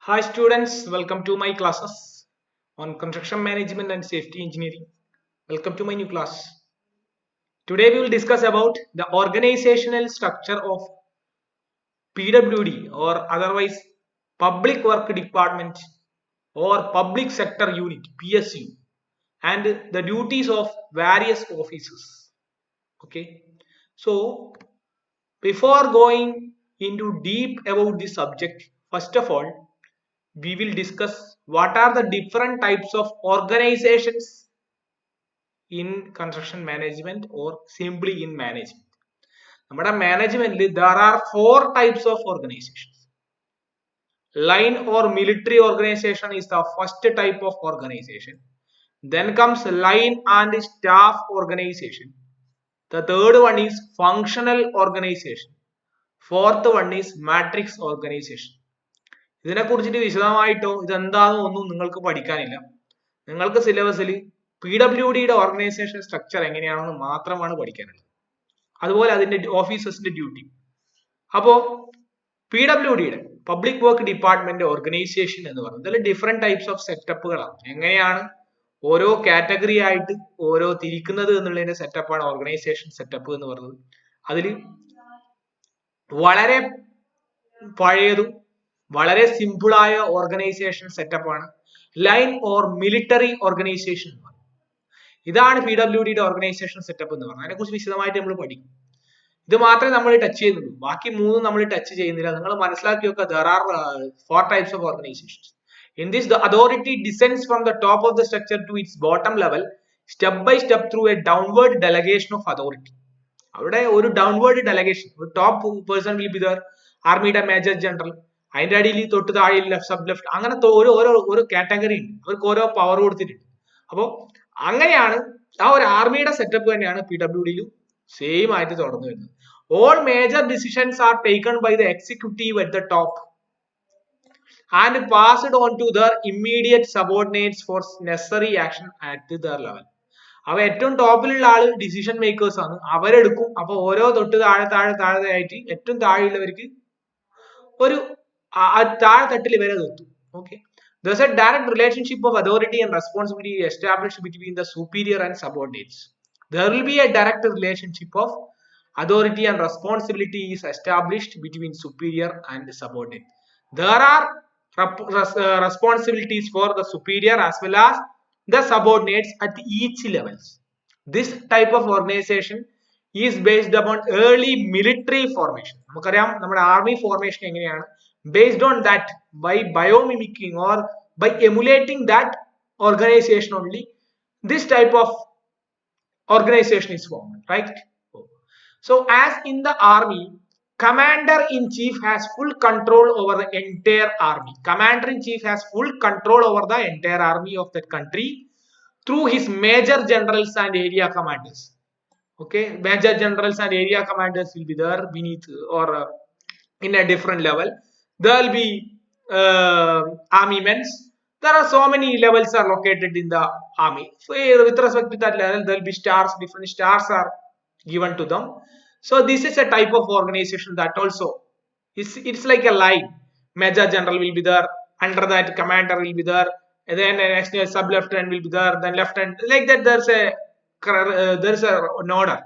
Hi students, welcome to my classes on construction management and safety engineering. Welcome to my new class. Today we will discuss about the organizational structure of PWD or otherwise Public Work Department or Public Sector Unit PSU and the duties of various officers. Okay. So before going into deep about this subject, first of all, we will discuss what are the different types of organizations in construction management or simply in management. നമ്മുടെ മാനേജ്മെന്റിൽ there are four types of organizations. Line or military organization is the first type of organization. Then comes line and staff organization. The third one is functional organization. Fourth one is matrix organization. ഇതിനെ കുറിച്ചിട്ട് വിശദമായിട്ടോ ഇതെന്താണെന്നോ ഒന്നും നിങ്ങൾക്ക് പഠിക്കാനില്ല. നിങ്ങൾക്ക് സിലബസിൽ PWDയുടെ organisation structure എങ്ങനെയാണെന്ന് മാത്രമാണ് പഠിക്കാനുള്ളത്. അതുപോലെ അതിന്റെ ഓഫീസേഴ്സിന്റെ ഡ്യൂട്ടി. അപ്പോൾ PWDയുടെ പബ്ലിക് വർക്ക് ഡിപ്പാർട്ട്മെന്റ് ഓർഗനൈസേഷൻ എന്ന് പറയുന്നത് ഡിഫറെന്റ് ടൈപ്സ് ഓഫ് സെറ്റപ്പുകളാണ്. എങ്ങനെയാണ് ഓരോ കാറ്റഗറി ആയിട്ട് ഓരോ തിരിക്കുന്നത് എന്നുള്ളതിന്റെ സെറ്റപ്പാണ് ഓർഗനൈസേഷൻ സെറ്റപ്പ് എന്ന് പറയുന്നത്. അതിൽ വളരെ പഴയതും വളരെ സിമ്പിളായ ഓർഗനൈസേഷൻ സെറ്റപ്പാണ് ലൈൻ ഓർ മിലിറ്ററി ഓർഗനൈസേഷൻ. ഇതാണ് PWDയുടെ ഓർഗനൈസേഷൻ സെറ്റപ്പ് എന്ന് പറഞ്ഞാൽ. അതിനെക്കുറിച്ച് വിശദമായിട്ട് നമ്മൾ പഠിക്കും. ഇത് മാത്രമേ നമ്മൾ ടച്ച് ചെയ്യുന്നുള്ളൂ, ബാക്കി മൂന്നും നമ്മൾ ടച്ച് ചെയ്യുന്നില്ല. നിങ്ങൾ മനസ്സിലാക്കി വെക്കുക, there are four types of organizations. In this, the authority descends from the top of the structure to its bottom level, step by step through a downward delegation of authority. അവിടെ ഒരു downward delegation, ഒരു top person will be there, ആർമിയുടെ major general, അതിന്റെ അടിയിൽ തൊട്ട് താഴെ sub left, അങ്ങനത്തെ ഓരോ കാറ്റഗറി ഉണ്ട്, അവർക്ക് ഓരോ പവർ കൊടുത്തിട്ടുണ്ട്. അപ്പോൾ അങ്ങനെയാണ് ആ ഒരു ആർമിയുടെ സെറ്റപ്പ് തന്നെയാണ് PWDയിലും സെയിം ആയിട്ട് തുടർന്നു വരുന്നത്. All major decisions are taken by the executive at the top and passed on to their immediate subordinates for necessary action at their level. അവ ഏറ്റവും ടോപ്പിലുള്ള ആള് ഡിസിഷൻ മേക്കേഴ്സ് ആണ്, അവരെടുക്കും. അപ്പൊ ഓരോ തൊട്ട് താഴെ ആയിട്ട് ഏറ്റവും താഴെയുള്ളവർക്ക് ഒരു താഴെത്തട്ടിൽ വരെ എത്തും. Okay, there's a direct relationship of authority and responsibility established between the superior and subordinates. There will be a direct relationship of authority and responsibility is established between superior and subordinate. There are responsibilities for the superior as well as the subordinates at each levels. This type of organization is based upon early military formation. നമുക്കറിയാം നമ്മുടെ army formation എങ്ങനെയാണ്, based on that, by biomimicking or by emulating that organization only, this type of organization is formed, right? So as in the army, commander in chief has full control over the entire army. Commander in chief has full control over the entire army of that country through his major generals and area commanders. Okay, major generals and area commanders will be there beneath or in a different level. There will be army men. There are so many levels are located in the army. So with respect to that level, there will be stars. Different stars are given to them. So this is a type of organization that also it's like a line. Major general will be there. Under that, commander will be there. And then next sub lieutenant will be there. Then lieutenant, like that. There's an order.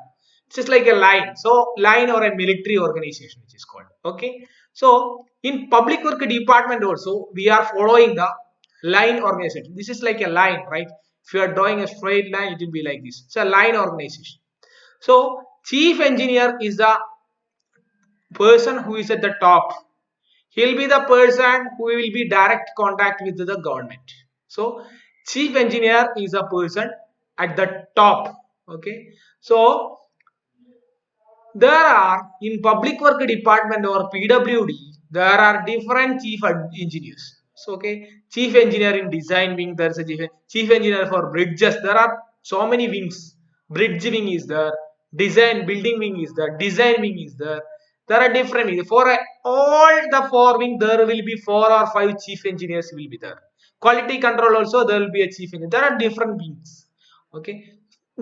It's just like a line. So line or a military organization, which is called. Okay. So in public work department also, we are following the line organization. This is like a line, right? If you are drawing a straight line, it will be like this. It's a line organization. So chief engineer is the person who is at the top. He'll be the person who will be direct contact with the government. So chief engineer is a person at the top. Okay, so there are in public work department or PWD, there are different chief engineers. So okay, chief engineer in design wing, there's a chief engineer for bridges. There are so many wings. Bridge wing is there, design building wing is there, design wing is there. There are different wings. For all the four wings, there will be 4 or 5 chief engineers will be there. Quality control also, there will be a chief engineer. There are different wings. Okay,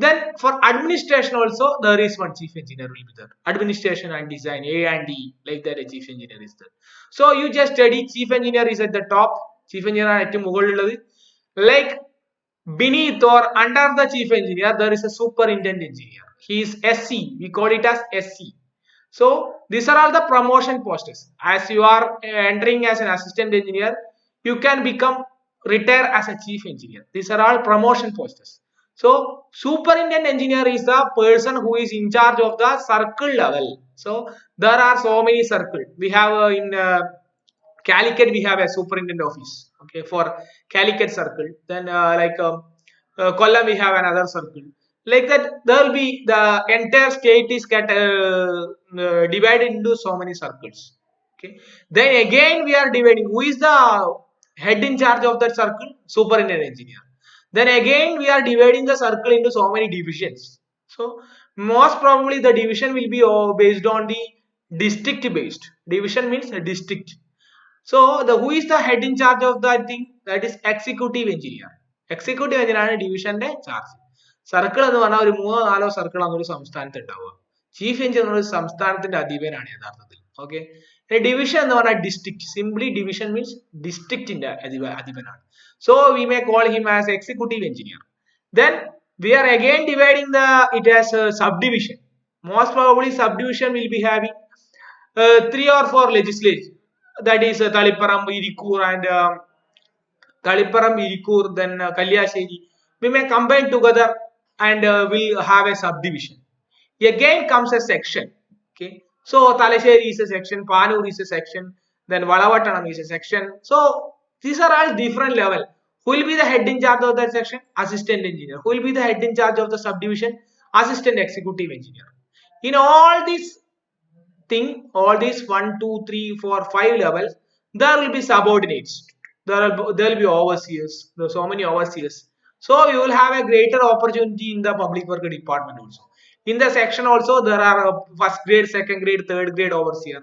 Then for administration also there is one chief engineer will be there. Administration and design, A and E, like that a chief engineer is there. So you just study chief engineer is at the top, chief engineer ആണ് ഏറ്റവും മുകളിലുള്ളത്. Like beneath or under the chief engineer there is a superintendent engineer. He is SC. We call it as SC. So these are all the promotion posters. As you are entering as an assistant engineer, you can become retire as a chief engineer. These are all promotion posters. So superintendent engineer is the person who is in charge of the circle level. So there are so many circles. We have in Calicut we have a superintendent office. Okay, for Calicut circle. Then Kollam we have another circle. Like that, there will be the entire state is get divided into so many circles. Okay. Then again we are dividing. Who is the head in charge of that circle? Superintendent engineer. Then again we are dividing the circle into so many divisions. So most probably the division will be based on the district based. Division means a district. So the who is the head in charge of that thing? That is executive engineer. Executive engineer ആണ് ഡിവിഷന്റെ charge. Circle എന്ന് പറഞ്ഞാൽ ഒരു 3-4 circle ആണ് ഒരു സംസ്ഥാനത്ത് ഉണ്ടാവുക. Chief engineer ഒരു സംസ്ഥാനത്തിന്റെ അധിപനാണ് യഥാർത്ഥത്തിൽ. ഓക്കെ. ഡിവിഷൻ എന്ന് പറഞ്ഞാൽ ഡിസ്ട്രിക്ട്. സിംപ്ലി ഡിവിഷൻ മീൻസ് ഡിസ്ട്രിക്റ്റിന്റെ അധിപനാണ്. So we may call him as executive engineer. Then we are again dividing it as a subdivision. Most probably subdivision will be having 3 or 4 legislatures. That is Taliparam, Irikur and Taliparam, Irikur, then Kalyasheri. We may combine together and we'll have a subdivision. Again comes a section. Okay. So Talasheri is a section, Panur is a section, then Valavatanam is a section. So these are all different level. Who will be the head in charge of that section? Assistant engineer. Who will be the head in charge of the subdivision? Assistant executive engineer. In all these thing, all these 1, 2, 3, 4, 5 levels, there will be subordinates. There will be overseers. There are so many overseers. So you will have a greater opportunity in the public work department also. In the section also there are first grade, second grade, third grade overseer.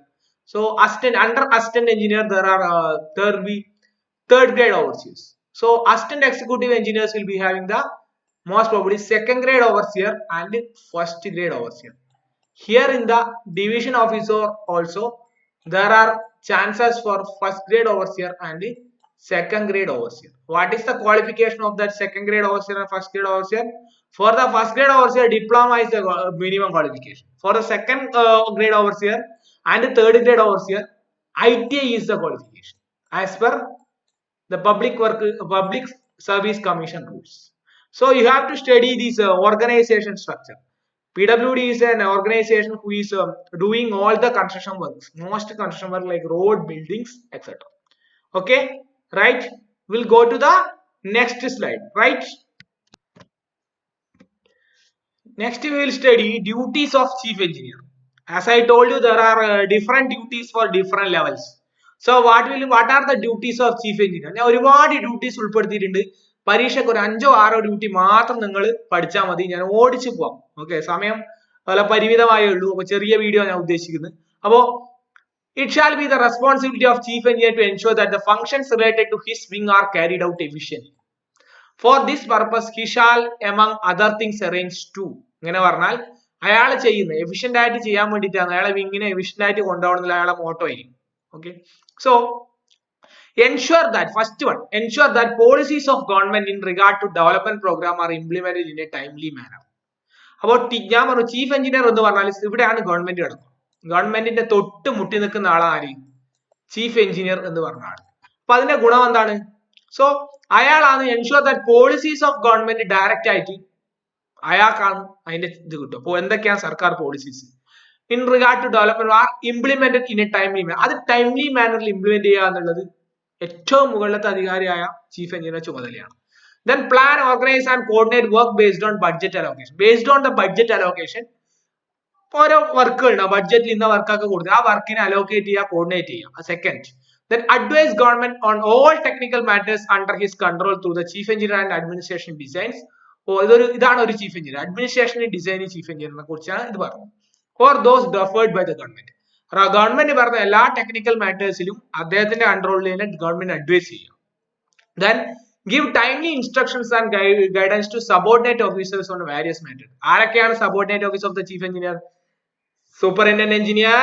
So under assistant engineer there will be third grade overseers. So assistant executive engineers will be having the most probably second grade overseer and first grade overseer. Here in the division officer also there are chances for first grade overseer and second grade overseer. What is the qualification of that second grade overseer and first grade overseer? For the first grade overseer, diploma is the minimum qualification. For the second grade overseer and the third grade overseer, ITI is the qualification as per the public service commission rules. So you have to study this organization structure. PWD is an organization who is doing all the construction works, most construction work like road, buildings, etc. Okay, right? We'll go to the next slide, right? Next we will study duties of chief engineer. As I told you, there are different duties for different levels. So what are the duties of chief engineer? ഞാൻ ഒരുപാട് duties ഉൾപ്പെടുത്തിയിട്ടുണ്ട്. പരീക്ഷയ്ക്ക് ഒരു 5-6 duty മാത്രം നിങ്ങൾ പഠിച്ചാൽ മതി. ഞാൻ ഓടിച്ചു പോവാം. ഓക്കെ, സമയം വളരെ പരിമിതമായേ ഉള്ളൂ. അപ്പൊ ചെറിയ വീഡിയോ ഞാൻ ഉദ്ദേശിക്കുന്നത്. അപ്പോ it shall be the responsibility of chief engineer to ensure that the functions related to his wing are carried out efficiently. For this purpose he shall among other things arrange to. ഇങ്ങനെ പറഞ്ഞാൽ അയാൾ ചെയ്യുന്നത് efficient ആയിട്ട് ചെയ്യാൻ വേണ്ടിയിട്ടാണ് അയാളെ വിങ്ങിനെ efficient ആയിട്ട് കൊണ്ടുപോകുന്നില്ല അയാളെ മോട്ടോ ആയിരിക്കും. Okay, so ensure that first one, ensure that policies of government in regard to development program are implemented in a timely manner. അപ്പോൾ ഞാൻ പറഞ്ഞു ചീഫ് എഞ്ചിനീയർ എന്ന് പറഞ്ഞാൽ ഇവിടെയാണ് ഗവൺമെന്റ് കിടക്കുന്നത്. ഗവൺമെന്റിന്റെ തൊട്ട് മുട്ടി നിൽക്കുന്ന ആളാണ് ചീഫ് എഞ്ചിനീയർ എന്ന് പറഞ്ഞ ആൾ. അപ്പൊ അതിന്റെ ഗുണം എന്താണ്? സോ അയാളാണ് ensure that policies of government direct ആയിട്ട് അയാൾക്കാണ് അതിന്റെ ഇത് കിട്ടും. അപ്പോൾ എന്തൊക്കെയാണ് സർക്കാർ policies in regard to development are implemented in a timely manner. അത് ടൈംലി മാനറിൽ ഇംപ്ലിമെന്റ് ചെയ്യുക എന്നുള്ളത് ഏറ്റവും മുകളിലത്തെ അധികാരിയായ ചീഫ് എഞ്ചിനീയർ ചുമതലയാണ്. Then plan, organize and coordinate work based on budget allocation. Based on the budget allocation, ഓരോ വർക്കുകൾ ഉണ്ടാവും. ബഡ്ജറ്റിൽ ഇന്ന വർക്കൊക്കെ കൊടുക്കുക, ആ വർക്കിനെ അലോക്കേറ്റ് ചെയ്യുക, കോർഡിനേറ്റ് ചെയ്യുക. Second, then advise government on all technical matters under his control through the chief engineer and administration designs. ഇതാണ് ഒരു ചീഫ് എഞ്ചിനീയർ. അഡ്മിനിസ്ട്രേഷനെ ഡിസൈൻ ചീഫ് എഞ്ചിനീയറിനെ കുറിച്ചാണ് ഇത് പറഞ്ഞത്. For those deferred by the government. Government പറഞ്ഞ എല്ലാ ടെക്നിക്കൽ മാറ്റേഴ്സിലും അദ്ദേഹത്തിന്റെ കൺട്രോളിൽ തന്നെ ഗവൺമെന്റ് അഡ്വൈസ് ചെയ്യുക. Then Give timely instructions and guidance to subordinate officers on various matters. ആരൊക്കെയാണ് subordinate officer of the chief engineer? Superintendent engineer,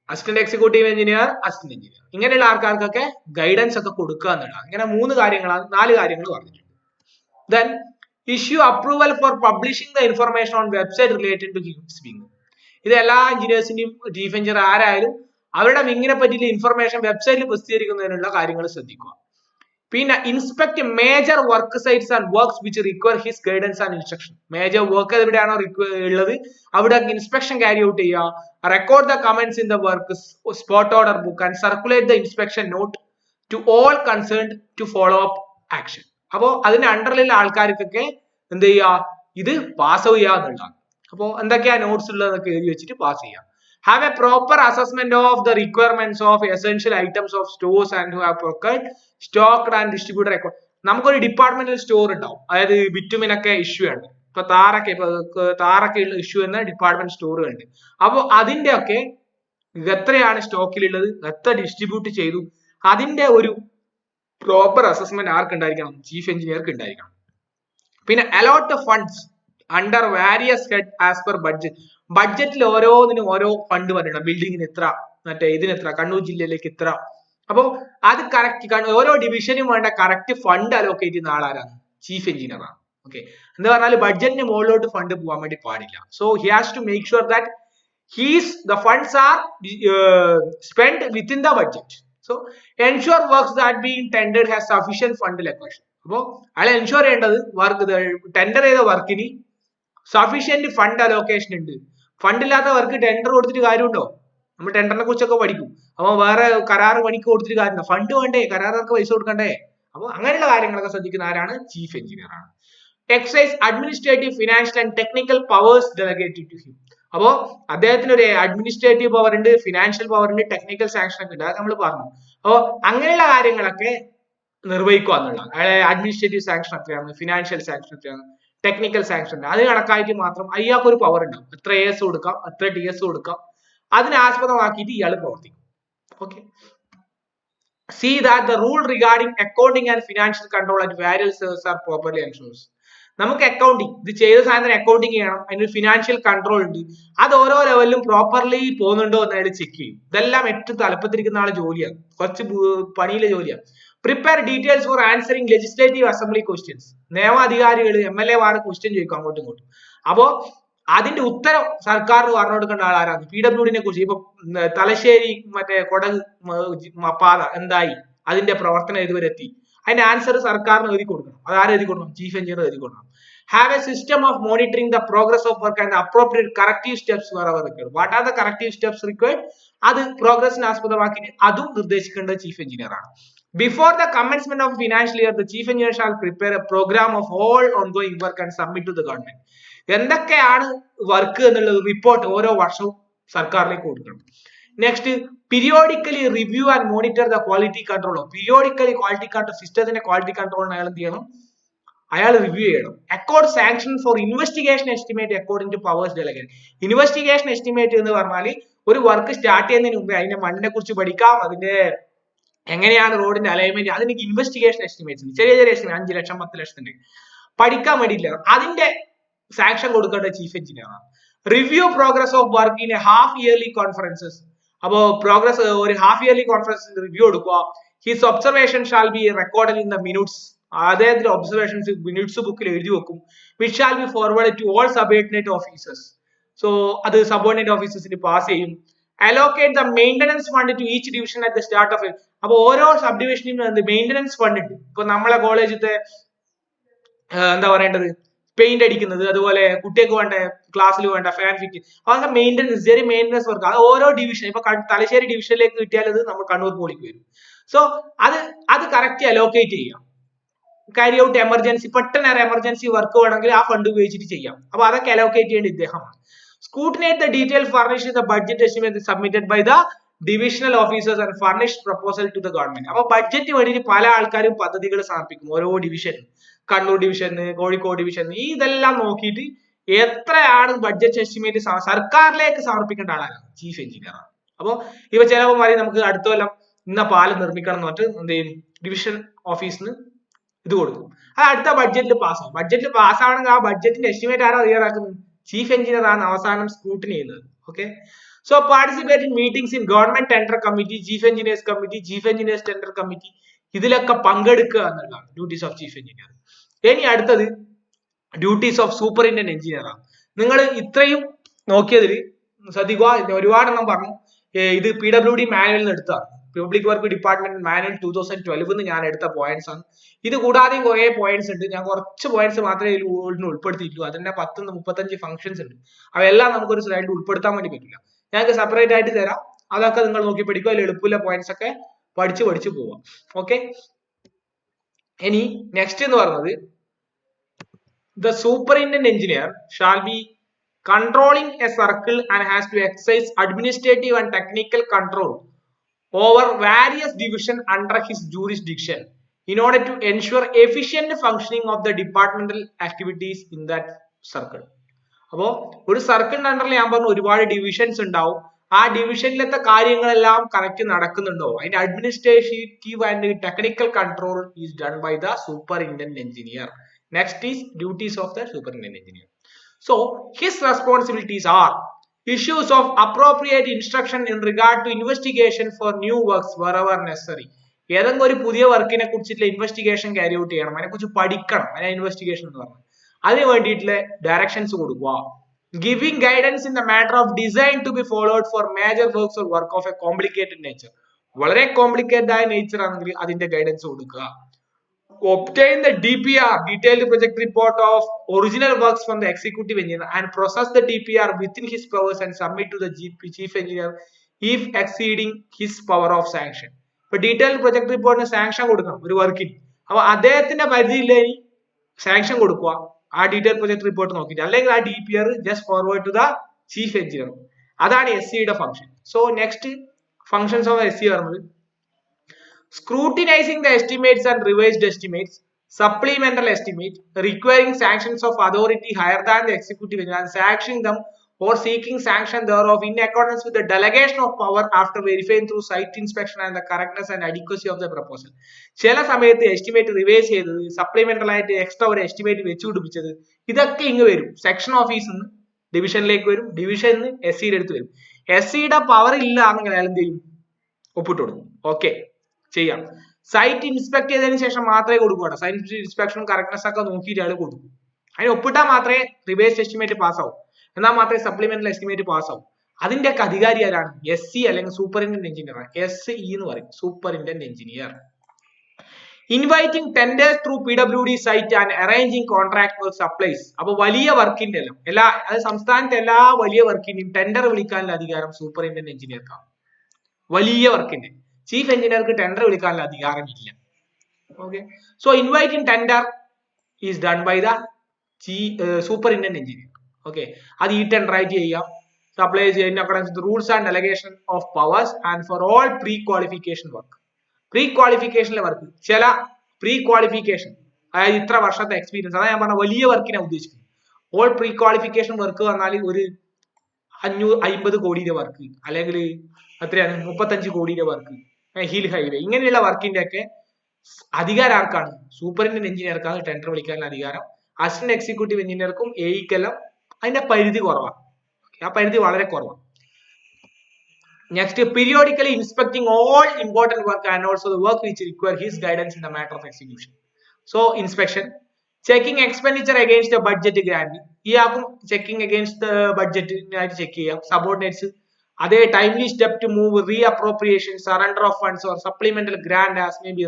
assistant executive engineer, assistant engineer. ഇങ്ങനെയുള്ള ആൾക്കാർക്കൊക്കെ ഗൈഡൻസ് ഒക്കെ കൊടുക്കുക എന്നുള്ളതാണ്. ഇങ്ങനെ 3 കാര്യങ്ങളാണ് 4 കാര്യങ്ങൾ പറഞ്ഞിട്ടുണ്ട്. Then issue approval for publishing the information on website related to his wing. ഇത് എല്ലാ എഞ്ചിനീയേഴ്സിന്റെയും ചീഫ് എഞ്ചിനീയർ ആരായാലും അവരുടെ വിങ്ങിനെ പറ്റിയുള്ള ഇൻഫർമേഷൻ വെബ്സൈറ്റിൽ പ്രസിദ്ധീകരിക്കുന്നതിനുള്ള കാര്യങ്ങൾ ശ്രദ്ധിക്കുക. പിന്നെ inspect major work sites and works which require his guidance and instruction. Major work എവിടെയാണോ ഉള്ളത് അവിടെ ഇൻസ്പെക്ഷൻ ക്യാരി ഔട്ട് ചെയ്യുക. Record the comments in the work spot order book and circulate the inspection note to all concerned to follow up action. അപ്പോ അതിന്റെ അണ്ടറിലുള്ള ആൾക്കാർക്കൊക്കെ എന്ത് ചെയ്യുക, ഇത് പാസ് ചെയ്യുക എന്നുള്ളതാണ്. അപ്പോൾ എന്തൊക്കെയാ നോട്ട്സ് ഉള്ളതൊക്കെ എഴുതി വെച്ചിട്ട് പാസ് ചെയ്യാം. Have a proper assessment of the requirements of essential items of stores and who have procured, stocked and distributed record. നമുക്കൊരു ഡിപ്പാർട്ട്മെന്റൽ സ്റ്റോർ ഉണ്ടാവും, അതായത് ബിറ്റുമിനൊക്കെ ഇഷ്യൂ ആണ്. ഇപ്പൊ താറൊക്കെ ഉള്ള ഇഷ്യൂ എന്ന ഡിപ്പാർട്ട്മെന്റ് സ്റ്റോറുകളുണ്ട്. അപ്പോൾ അതിന്റെ ഒക്കെ എത്രയാണ് സ്റ്റോക്കിലുള്ളത്, എത്ര ഡിസ്ട്രിബ്യൂട്ട് ചെയ്തു, അതിന്റെ ഒരു പ്രോപ്പർ അസസ്മെന്റ് ആർക്കുണ്ടായിരിക്കണം? ചീഫ് എഞ്ചിനീയർക്ക് ഉണ്ടായിരിക്കണം. പിന്നെ allot funds under various head as per budget. ബഡ്ജറ്റിൽ ഓരോന്നിനും ഓരോ ഫണ്ട് പറഞ്ഞിട്ടുണ്ട്. ബിൽഡിങ്ങിന് ഇത്ര, മറ്റേ ഇതിന് ഇത്ര, കണ്ണൂർ ജില്ലയിലേക്ക് ഇത്ര. അപ്പോ അത് കറക്റ്റ് ഓരോ ഡിവിഷനും വേണ്ട കറക്റ്റ് ഫണ്ട് അലോക്കേറ്റ് ചെയ്യുന്ന ആളാരാണ്? ചീഫ് എഞ്ചിനീയർ ആണ്. ഓക്കെ, എന്ന് പറഞ്ഞാൽ ബഡ്ജറ്റിന് മുകളിലോട്ട് ഫണ്ട് പോകാൻ വേണ്ടി പാടില്ല. So he has to make sure that the funds are spent within the budget. So ensure works that being tendered has sufficient fund allocation. അപ്പോൾ അയാൾ എൻഷുർ ചെയ്യേണ്ടത് വർക്ക് ടെൻഡർ ചെയ്ത വർക്കിന് സഫീഷ്യന്റ് ഫണ്ട് അലോക്കേഷൻ ഉണ്ട്. Fund ഇല്ലാത്ത work tender കൊടുത്തിട്ട് കാര്യമുണ്ടോ? നമ്മൾ ടെൻഡറിനെ കുറിച്ചൊക്കെ പഠിക്കും. അപ്പൊ വേറെ കരാർ പണിക്ക് കൊടുത്തിട്ട് കാര്യമുണ്ടോ? ഫണ്ട് വേണ്ടേ, കരാറുകാർക്ക് പൈസ കൊടുക്കണ്ടേ? അപ്പൊ അങ്ങനെയുള്ള കാര്യങ്ങളൊക്കെ ശ്രദ്ധിക്കുന്ന ആരാണ്? ചീഫ് എഞ്ചിനീയർ ആണ്. Excise administrative, financial and technical powers delegated to him. അപ്പോ അദ്ദേഹത്തിന് ഒരു അഡ്മിനിസ്ട്രേറ്റീവ് പവർ ഉണ്ട്, ഫിനാൻഷ്യൽ പവർ ഉണ്ട്, ടെക്നിക്കൽ സാങ്ഷൻ ഒക്കെ ഉണ്ട്. അത് നമ്മൾ പറഞ്ഞു. അപ്പോൾ അങ്ങനെയുള്ള കാര്യങ്ങളൊക്കെ നിർവഹിക്കുക എന്നുള്ളതാണ്. അയാളെ അഡ്മിനിസ്ട്രേറ്റീവ് സാങ്ഷൻ എത്രയാണ്, ഫിനാൻഷ്യൽ സാങ്ഷൻ എത്രയാണ്, ടെക്നിക്കൽ സാങ്ഷൻ, അത് കണക്കായിട്ട് മാത്രം അയാൾക്ക് ഒരു പവർ ഉണ്ടാവും. എത്ര എസ് കൊടുക്കാം, എത്ര ടി എസ് കൊടുക്കാം, അതിനെ ആസ്പദമാക്കിയിട്ട് ഇയാൾ പ്രവർത്തിക്കും. Okay, see that the rule regarding accounting and financial control at various levels are properly ensures. നമുക്ക് അക്കൗണ്ടിങ്, ഇത് ചെയ്ത സാധനം അക്കൗണ്ടിങ് ചെയ്യണം, അതിന് ഫിനാൻഷ്യൽ കൺട്രോൾ ഉണ്ട്, അത് ഓരോ ലെവലിലും പ്രോപ്പർലി പോകുന്നുണ്ടോ എന്ന് അയാൾ ചെക്ക് ചെയ്യും. ഇതെല്ലാം ഏറ്റവും തലപ്പത്തിരിക്കുന്ന ആളെ ജോലിയാണ്, കുറച്ച് പണിയിലെ ജോലിയാണ്. Prepare details for answering legislative assembly questions. നിയമാധികാരികൾ MLA ക്വസ്റ്റ്യൻ ചോദിക്കും അങ്ങോട്ടും ഇങ്ങോട്ടും. അപ്പോ അതിന്റെ ഉത്തരം സർക്കാരിന് പറഞ്ഞു കൊടുക്കേണ്ട ആളാരാണ്? PWD കുറിച്ച്. ഇപ്പൊ തലശ്ശേരി മറ്റേ കൊടക് പാത എന്തായി, അതിന്റെ പ്രവർത്തനം ഇതുവരെ എത്തി, അതിന്റെ ആൻസർ സർക്കാരിന് എഴുതി കൊടുക്കണം. അത് ആരും എഴുതി കൊടുക്കണം? ചീഫ് എഞ്ചിനീയർ എഴുതി കൊടുക്കണം. Have a system of monitoring the progress of work and appropriate corrective steps wherever required. What are the corrective steps required? അത് പ്രോഗ്രസിനെ ആസ്പദമാക്കിയിട്ട് അതും നിർദ്ദേശിക്കേണ്ടത് ചീഫ് എഞ്ചിനീയർ ആണ്. Before the commencement of financial year, the chief engineer shall prepare a program of all ongoing work and submit to the government. എന്തൊക്കെയാണ് work എന്നുള്ള report ഓരോ വർഷവും സർക്കാരിലേക്ക് കൊടുക്കണം. Next, periodically review and monitor the quality control. Periodically quality control സിസ്റ്റത്തിന്റെ quality കൺട്രോളിന് അയാൾ എന്ത് ചെയ്യണം? അയാൾ റിവ്യൂ ചെയ്യണം. Accord sanction for investigation estimate according to powers delegate. Investigation estimate എന്ന് പറഞ്ഞാൽ ഒരു വർക്ക് സ്റ്റാർട്ട് ചെയ്യുന്നതിന് മുമ്പേ അതിന്റെ മണ്ണിനെ കുറിച്ച് പഠിക്കാം, അതിന്റെ എങ്ങനെയാണ് റോഡിന്റെ അലൈൻമെന്റ്, അതിന് ഇൻവെസ്റ്റിഗേഷൻ എസ്റ്റിമേറ്റ്സ്, ചെറിയ ചെറിയ എസ്റ്റിമേറ്റ് 5 ലക്ഷം 10 ലക്ഷത്തിന്റെ പഠിക്കാൻ വേണ്ടിയില്ല, അതിന്റെ സാങ്ഷൻ കൊടുക്കേണ്ട ചീഫ് എഞ്ചിനീയർ ആണ്. Review progress of work in half yearly conferences. അപ്പോ പ്രോഗ്രസ് ഒരു ഹാഫ് ഇയർലി കോൺഫറൻസിൽ റിവ്യൂ എടുക്കുക. His observation shall be recorded in the minutes. അദ്ദേഹത്തിന്റെ ഒബ്സർവേഷൻസ് മിനിറ്റ്സ് ബുക്കിൽ എഴുതി വെക്കും. Which shall be forward to all subordinate officers. So അത് subordinate ഓഫീസേഴ്സിന് പാസ് ചെയ്യും. Allocate the maintenance fund to each division at the start of it. അപ്പൊ ഓരോ sub ഡിവിഷനും maintenance fund ഉണ്ട്. ഇപ്പൊ നമ്മളെ കോളേജിലത്തെ എന്താ പറയേണ്ടത്, പെയിന്റ് അടിക്കുന്നത്, അതുപോലെ കുട്ടികൾക്ക് വേണ്ട ക്ലാസ്സിൽ വേണ്ട ഫാൻ ഫിറ്റ്, അതൊക്കെ മെയിൻ്റനൻസ്, ചെറിയ മെയിൻ്റനൻസ് വർക്ക്. അത് ഓരോ ഡിവിഷൻ, ഇപ്പൊ തലശ്ശേരി ഡിവിഷനിലേക്ക് കിട്ടിയാൽ അത് നമ്മൾ കണ്ണൂർ പോളിക്ക് വരും. സോ അത് കറക്റ്റ് അലോക്കേറ്റ് ചെയ്യാം. കാരി ഔട്ട് എമർജൻസി, പെട്ടെന്ന് എമർജൻസി വർക്ക് വേണമെങ്കിൽ ആ ഫണ്ട് ഉപയോഗിച്ചിട്ട് ചെയ്യാം. അപ്പൊ അതൊക്കെ അലോക്കേറ്റ് ചെയ്യേണ്ട ഇദ്ദേഹമാണ്. Scrutinate the detail furnished in the budget estimate submitted by the divisional officers and furnish proposal to the government. അപ്പൊ ബഡ്ജറ്റ് വേണ്ടിയിട്ട് പല ആൾക്കാരും പദ്ധതികൾ സമർപ്പിക്കും. ഓരോ ഡിവിഷൻ, കണ്ണൂർ ഡിവിഷന്, കോഴിക്കോട് ഡിവിഷൻ, ഇതെല്ലാം നോക്കിയിട്ട് എത്രയാണ് ബഡ്ജറ്റ് എസ്റ്റിമേറ്റ് സർക്കാരിലേക്ക് സമർപ്പിക്കേണ്ട ആളാണ് ചീഫ് എഞ്ചിനീയർ ആണ്. അപ്പൊ ഇവ ചിലപ്പോൾ പറയും നമുക്ക് അടുത്ത കൊല്ലം ഇന്ന പാലം നിർമ്മിക്കണം എന്ന് പറഞ്ഞിട്ട് എന്ത് ചെയ്യും, ഡിവിഷൻ ഓഫീസിന് ഇത് കൊടുക്കും. അത് അടുത്ത ബഡ്ജറ്റിൽ പാസ്സാവും. ബഡ്ജറ്റിൽ പാസ്സാവണമെങ്കിൽ ആ ബഡ്ജറ്റിന്റെ എസ്റ്റിമേറ്റ് ആരാ തയ്യാറാക്കുന്നത്? ചീഫ് എഞ്ചിനീയർ ആണ് അവസാനം സ്ക്രൂട്ടിനി ചെയ്യുന്നത്. Okay, so participate in meetings in government tender committee, chief engineers committee, chief engineers tender committee, ഇതിലൊക്കെ പങ്കെടുക്കുക എന്നുള്ളതാണ് ഡ്യൂട്ടീസ് ഓഫ് ചീഫ് എഞ്ചിനീയർ. ഇനി അടുത്തത് ഡ്യൂട്ടീസ് ഓഫ് സൂപ്പറിൻറ്റൻഡന്റ് എഞ്ചിനീയർ ആണ്. നിങ്ങൾ ഇത്രയും നോക്കിയതിൽ ശ്രദ്ധിക്കുക, ഒരുപാടെണ്ണം പറഞ്ഞു. ഇത് PWD മാനുവലിൽ നിന്ന് എടുത്തതാണ്. പബ്ലിക് വർക്ക് ഡിപ്പാർട്ട്മെന്റ് മാനുവൽ 2012 ഞാൻ എടുത്ത പോയിന്റ്സ് ആണ്. ഇത് കൂടാതെയും കുറെ പോയിന്റ്സ് ഉണ്ട്. ഞാൻ കുറച്ച് പോയിന്റ്സ് മാത്രമേ ഇതിൽ ഉൾപ്പെടുത്തിയിട്ടുള്ളൂ. അതിന്റെ 10-35 ഫംഗ്ഷൻസ് ഉണ്ട്. അവയെല്ലാം നമുക്കൊരു സ്ലൈഡിൽ ഉൾപ്പെടുത്താൻ വേണ്ടി പറ്റില്ല. ഞങ്ങൾക്ക് സെപ്പറേറ്റ് ആയിട്ട് തരാം. അതൊക്കെ നിങ്ങൾ നോക്കി പഠിക്കുക. അതിൽ എളുപ്പമുള്ള പോയിന്റ്സ് ഒക്കെ പഠിച്ചു പോവാം. ഓക്കെ, ഇനി നെക്സ്റ്റ് എന്ന് പറയുന്നത് the superintendent engineer shall be controlling a circle and has to exercise administrative and technical control over various divisions under his jurisdiction in order to ensure efficient functioning of the departmental activities in that circle. അപ്പോൾ ഒരു സർക്കിളിന്റെ അണ്ടറിൽ ഞാൻ പറഞ്ഞു ഒരുപാട് divisions ഉണ്ടാവും. ആ ഡിവിഷനിലത്തെ കാര്യങ്ങളെല്ലാം കറക്റ്റ് നടക്കുന്നുണ്ടോ, അതിന്റെ administrative and technical control is done by the superintendent engineer. Next is duties of the superintendent engineer. So his responsibilities are issues of appropriate instruction in regard to investigation for new works wherever necessary. ഏതെങ്കിലും ഒരു പുതിയ വർക്കിനെ കുറിച്ചിട്ടുള്ള investigation carry out ചെയ്യണം, അതിനെ കുറിച്ച് പഠിക്കണം, അതിനെ ഇൻവെസ്റ്റിഗേഷൻ എന്ന് പറഞ്ഞു. അതിന് വേണ്ടിയിട്ടുള്ള ഡയറക്ഷൻസ് കൊടുക്കുക. Giving guidance in the matter of design to be followed for major works or work of a complicated nature. വളരെ കോംപ്ലിക്കേറ്റഡ് ആയ നേച്ചർ ആണെങ്കിൽ അതിന്റെ ഗൈഡൻസ് കൊടുക്കുക. Obtain the DPR, detailed project report of original works from the executive engineer and process the DPR within his powers and submit to the chief engineer if exceeding his power of sanction. ഇപ്പൊ detailed project റിപ്പോർട്ടിന് sanction കൊടുക്കണം ഒരു വർക്കിന്. അപ്പൊ അദ്ദേഹത്തിന്റെ പരിധിയില്ലേ sanction കൊടുക്കുക ആ detail project report നോക്കിയിട്ട്, അല്ലെങ്കിൽ ആ DPR just forward to the chief engineer. അതാണ് SCയുടെ function. So next functions of SC പറയുന്നത് scrutinizing the estimates and revised estimates, supplemental estimate, requiring sanctions of authority higher than the executive engineer and sanctioning them or seeking sanction thereof in accordance with the delegation of power after verifying through site inspection and the correctness and adequacy of the proposal. ചില സമയത്ത് estimate revise ചെയ്തത്, supplemental ആയിട്ട് extra ഒരു estimate വെച്ചു പിടിപ്പിച്ചത്, ഇതൊക്കെ ഇങ്ങ് വരും. Section ഓഫീസിൽ നിന്ന് ഡിവിഷനിലേക്ക് വരും, ഡിവിഷനിൽ നിന്ന് SCയുടെ അടുത്ത് വരും. SCയുടെ പവർ ഇല്ല എന്നെങ്കിൽ അയാൾ എന്ത് ചെയ്യും? ഒപ്പിട്ട് കൊടുക്കും. ഓക്കെ, ചെയ്യാം. സൈറ്റ് ഇൻസ്പെക്ട് ചെയ്തതിനു ശേഷം മാത്രമേ കൊടുക്കൂ. സൈറ്റ് ഇൻസ്പെക്ഷനും കറക്റ്റ്നസ് ഒക്കെ നോക്കിയിട്ട് അയാൾ കൊടുക്കും. അതിന് ഒപ്പിട്ടാൽ മാത്രമേ റിവൈസ്ഡ് എസ്റ്റിമേറ്റ് പാസ്സാവും, എന്നാൽ മാത്രമേ സപ്ലിമെന്റൽ എസ്റ്റിമേറ്റ് പാസ്സാവും. അതിന്റെ ഒക്കെ അധികാരി ആരാണ്? SC അല്ലെങ്കിൽ സൂപ്പറിൻറ്റൻഡന്റ് എഞ്ചിനീയർ. SE എന്ന് പറയും, superintendent engineer. Inviting tenders through PWD site and arranging contract work supplies. അപ്പൊ വലിയ വർക്കിന്റെ എല്ലാ സംസ്ഥാനത്തെ എല്ലാ വലിയ വർക്കിന്റെയും ടെൻഡർ വിളിക്കാനുള്ള അധികാരം സൂപ്പറിൻറ്റൻഡന്റ് എഞ്ചിനീയർക്കാണ്. വലിയ വർക്കിന്റെ ചീഫ് എഞ്ചിനീയർക്ക് ടെൻഡർ വിളിക്കാനുള്ള അധികാരമില്ല. Okay, so inviting tender is done by the superintendent engineer. Okay, അത് ഈ ടെൻഡർ ആയിട്ട് ചെയ്യാം, സപ്ലൈ ചെയ്യുന്ന according to rules and delegation of powers and for all pre qualification work. Pre ക്വാളിഫിക്കേഷനിലെ വർക്ക്, ചില പ്രീ ക്വാളിഫിക്കേഷൻ, അതായത് ഇത്ര വർഷത്തെ എക്സ്പീരിയൻസ്, അതാണ് ഞാൻ പറഞ്ഞ വലിയ വർക്കിനെ ഉദ്ദേശിക്കുന്നത്. ഓൾ പ്രീ ക്വാളിഫിക്കേഷൻ വർക്ക് പറഞ്ഞാൽ ഒരു 550 കോടിയുടെ വർക്ക്, അല്ലെങ്കിൽ എത്രയാണ് 35 കോടിയുടെ വർക്ക്, ഹിൽ ഹൈവേ, ഇങ്ങനെയുള്ള വർക്കിന്റെ ഒക്കെ അധികാരം ആർക്കാണ്? സൂപ്പറിൻറ്റൻഡന്റ് എഞ്ചിനീയർക്കാണ് ടെൻഡർ വിളിക്കാനുള്ള അധികാരം. അസിസ്റ്റന്റ് എക്സിക്യൂട്ടീവ് എഞ്ചിനീയർക്കും AEക്കെല്ലാം അതിന്റെ പരിധി കുറവാണ്. ആ പരിധി വളരെ കുറവാണ്. Next, periodically inspecting all important work and also the work which require his guidance in the matter of execution. So inspection, checking expenditure against budget grant, ഈ ആക്കും ചെക്കിംഗ് അഗെയിൻസ്റ്റ് ബഡ്ജറ്റിനായിട്ട് ചെക്ക് ചെയ്യാം. സബോർഡിനേറ്റ്സ് അതേ timely step to move re appropriation, surrender of funds or supplemental grant as may be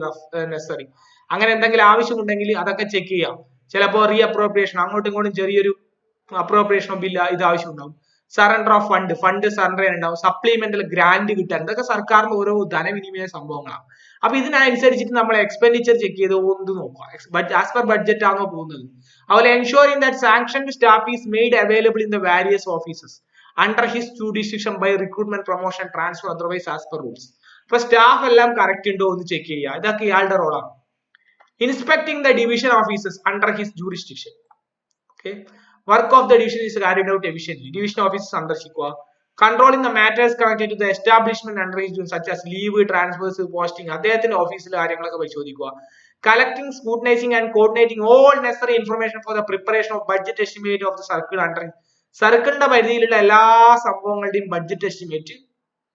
necessary. അങ്ങനെ എന്തെങ്കിലും ആവശ്യമുണ്ടെങ്കിൽ അതൊക്കെ check ചെയ്യാം. ചിലപ്പോൾ റീ അപ്രോപ്രിയേഷൻ, അങ്ങോട്ടും ഇങ്ങോട്ടും ചെറിയൊരു അപ്രോപ്രിയേഷനോ ബില്ല് ഇത് ആവശ്യമുണ്ടാവും. സറണ്ടർ ഓഫ് ഫണ്ട് സറണ്ടർ ചെയ്യാനുണ്ടാവും. സപ്ലിമെന്റൽ ഗ്രാന്റ് കിട്ടാൻ, ഇതൊക്കെ സർക്കാരിന്റെ ഓരോ ധനവിനിമയ സംഭവങ്ങളാണ്. അപ്പൊ ഇതിനനുസരിച്ചിട്ട് നമ്മൾ എക്സ്പെൻഡിച്ചർ ചെക്ക് ചെയ്ത് ഒന്ന് നോക്കുക, ആസ് പെർ ബഡ്ജറ്റ് ആണോ പോകുന്നത്. അതുപോലെ ensuring that sanctioned staff is made available in the various offices under his jurisdiction by recruitment, promotion, transfer, otherwise as per rules. അപ്പൊ സ്റ്റാഫ് എല്ലാം കറക്റ്റ് ഉണ്ടോ എന്ന് ചെക്ക് ചെയ്യുക, ഇതൊക്കെ ഇയാളുടെ റോളാണ്. Inspecting the division offices under his jurisdiction. Okay, work of the division is carried out efficiently. Division office സന്ദർശിക്കുക. controlling the matters connected to the establishment under his such as leave, transfers, posting, അദ്ദേഹത്തിന്റെ ഓഫീസിലെ കാര്യങ്ങളൊക്കെ പരിശോധിക്കുക. Collecting, scrutinizing and coordinating all necessary information for the preparation of budget estimate of the circle under സർക്കിളിന്റെ പരിധിയിലുള്ള എല്ലാ സംഭവങ്ങളുടെയും budget estimate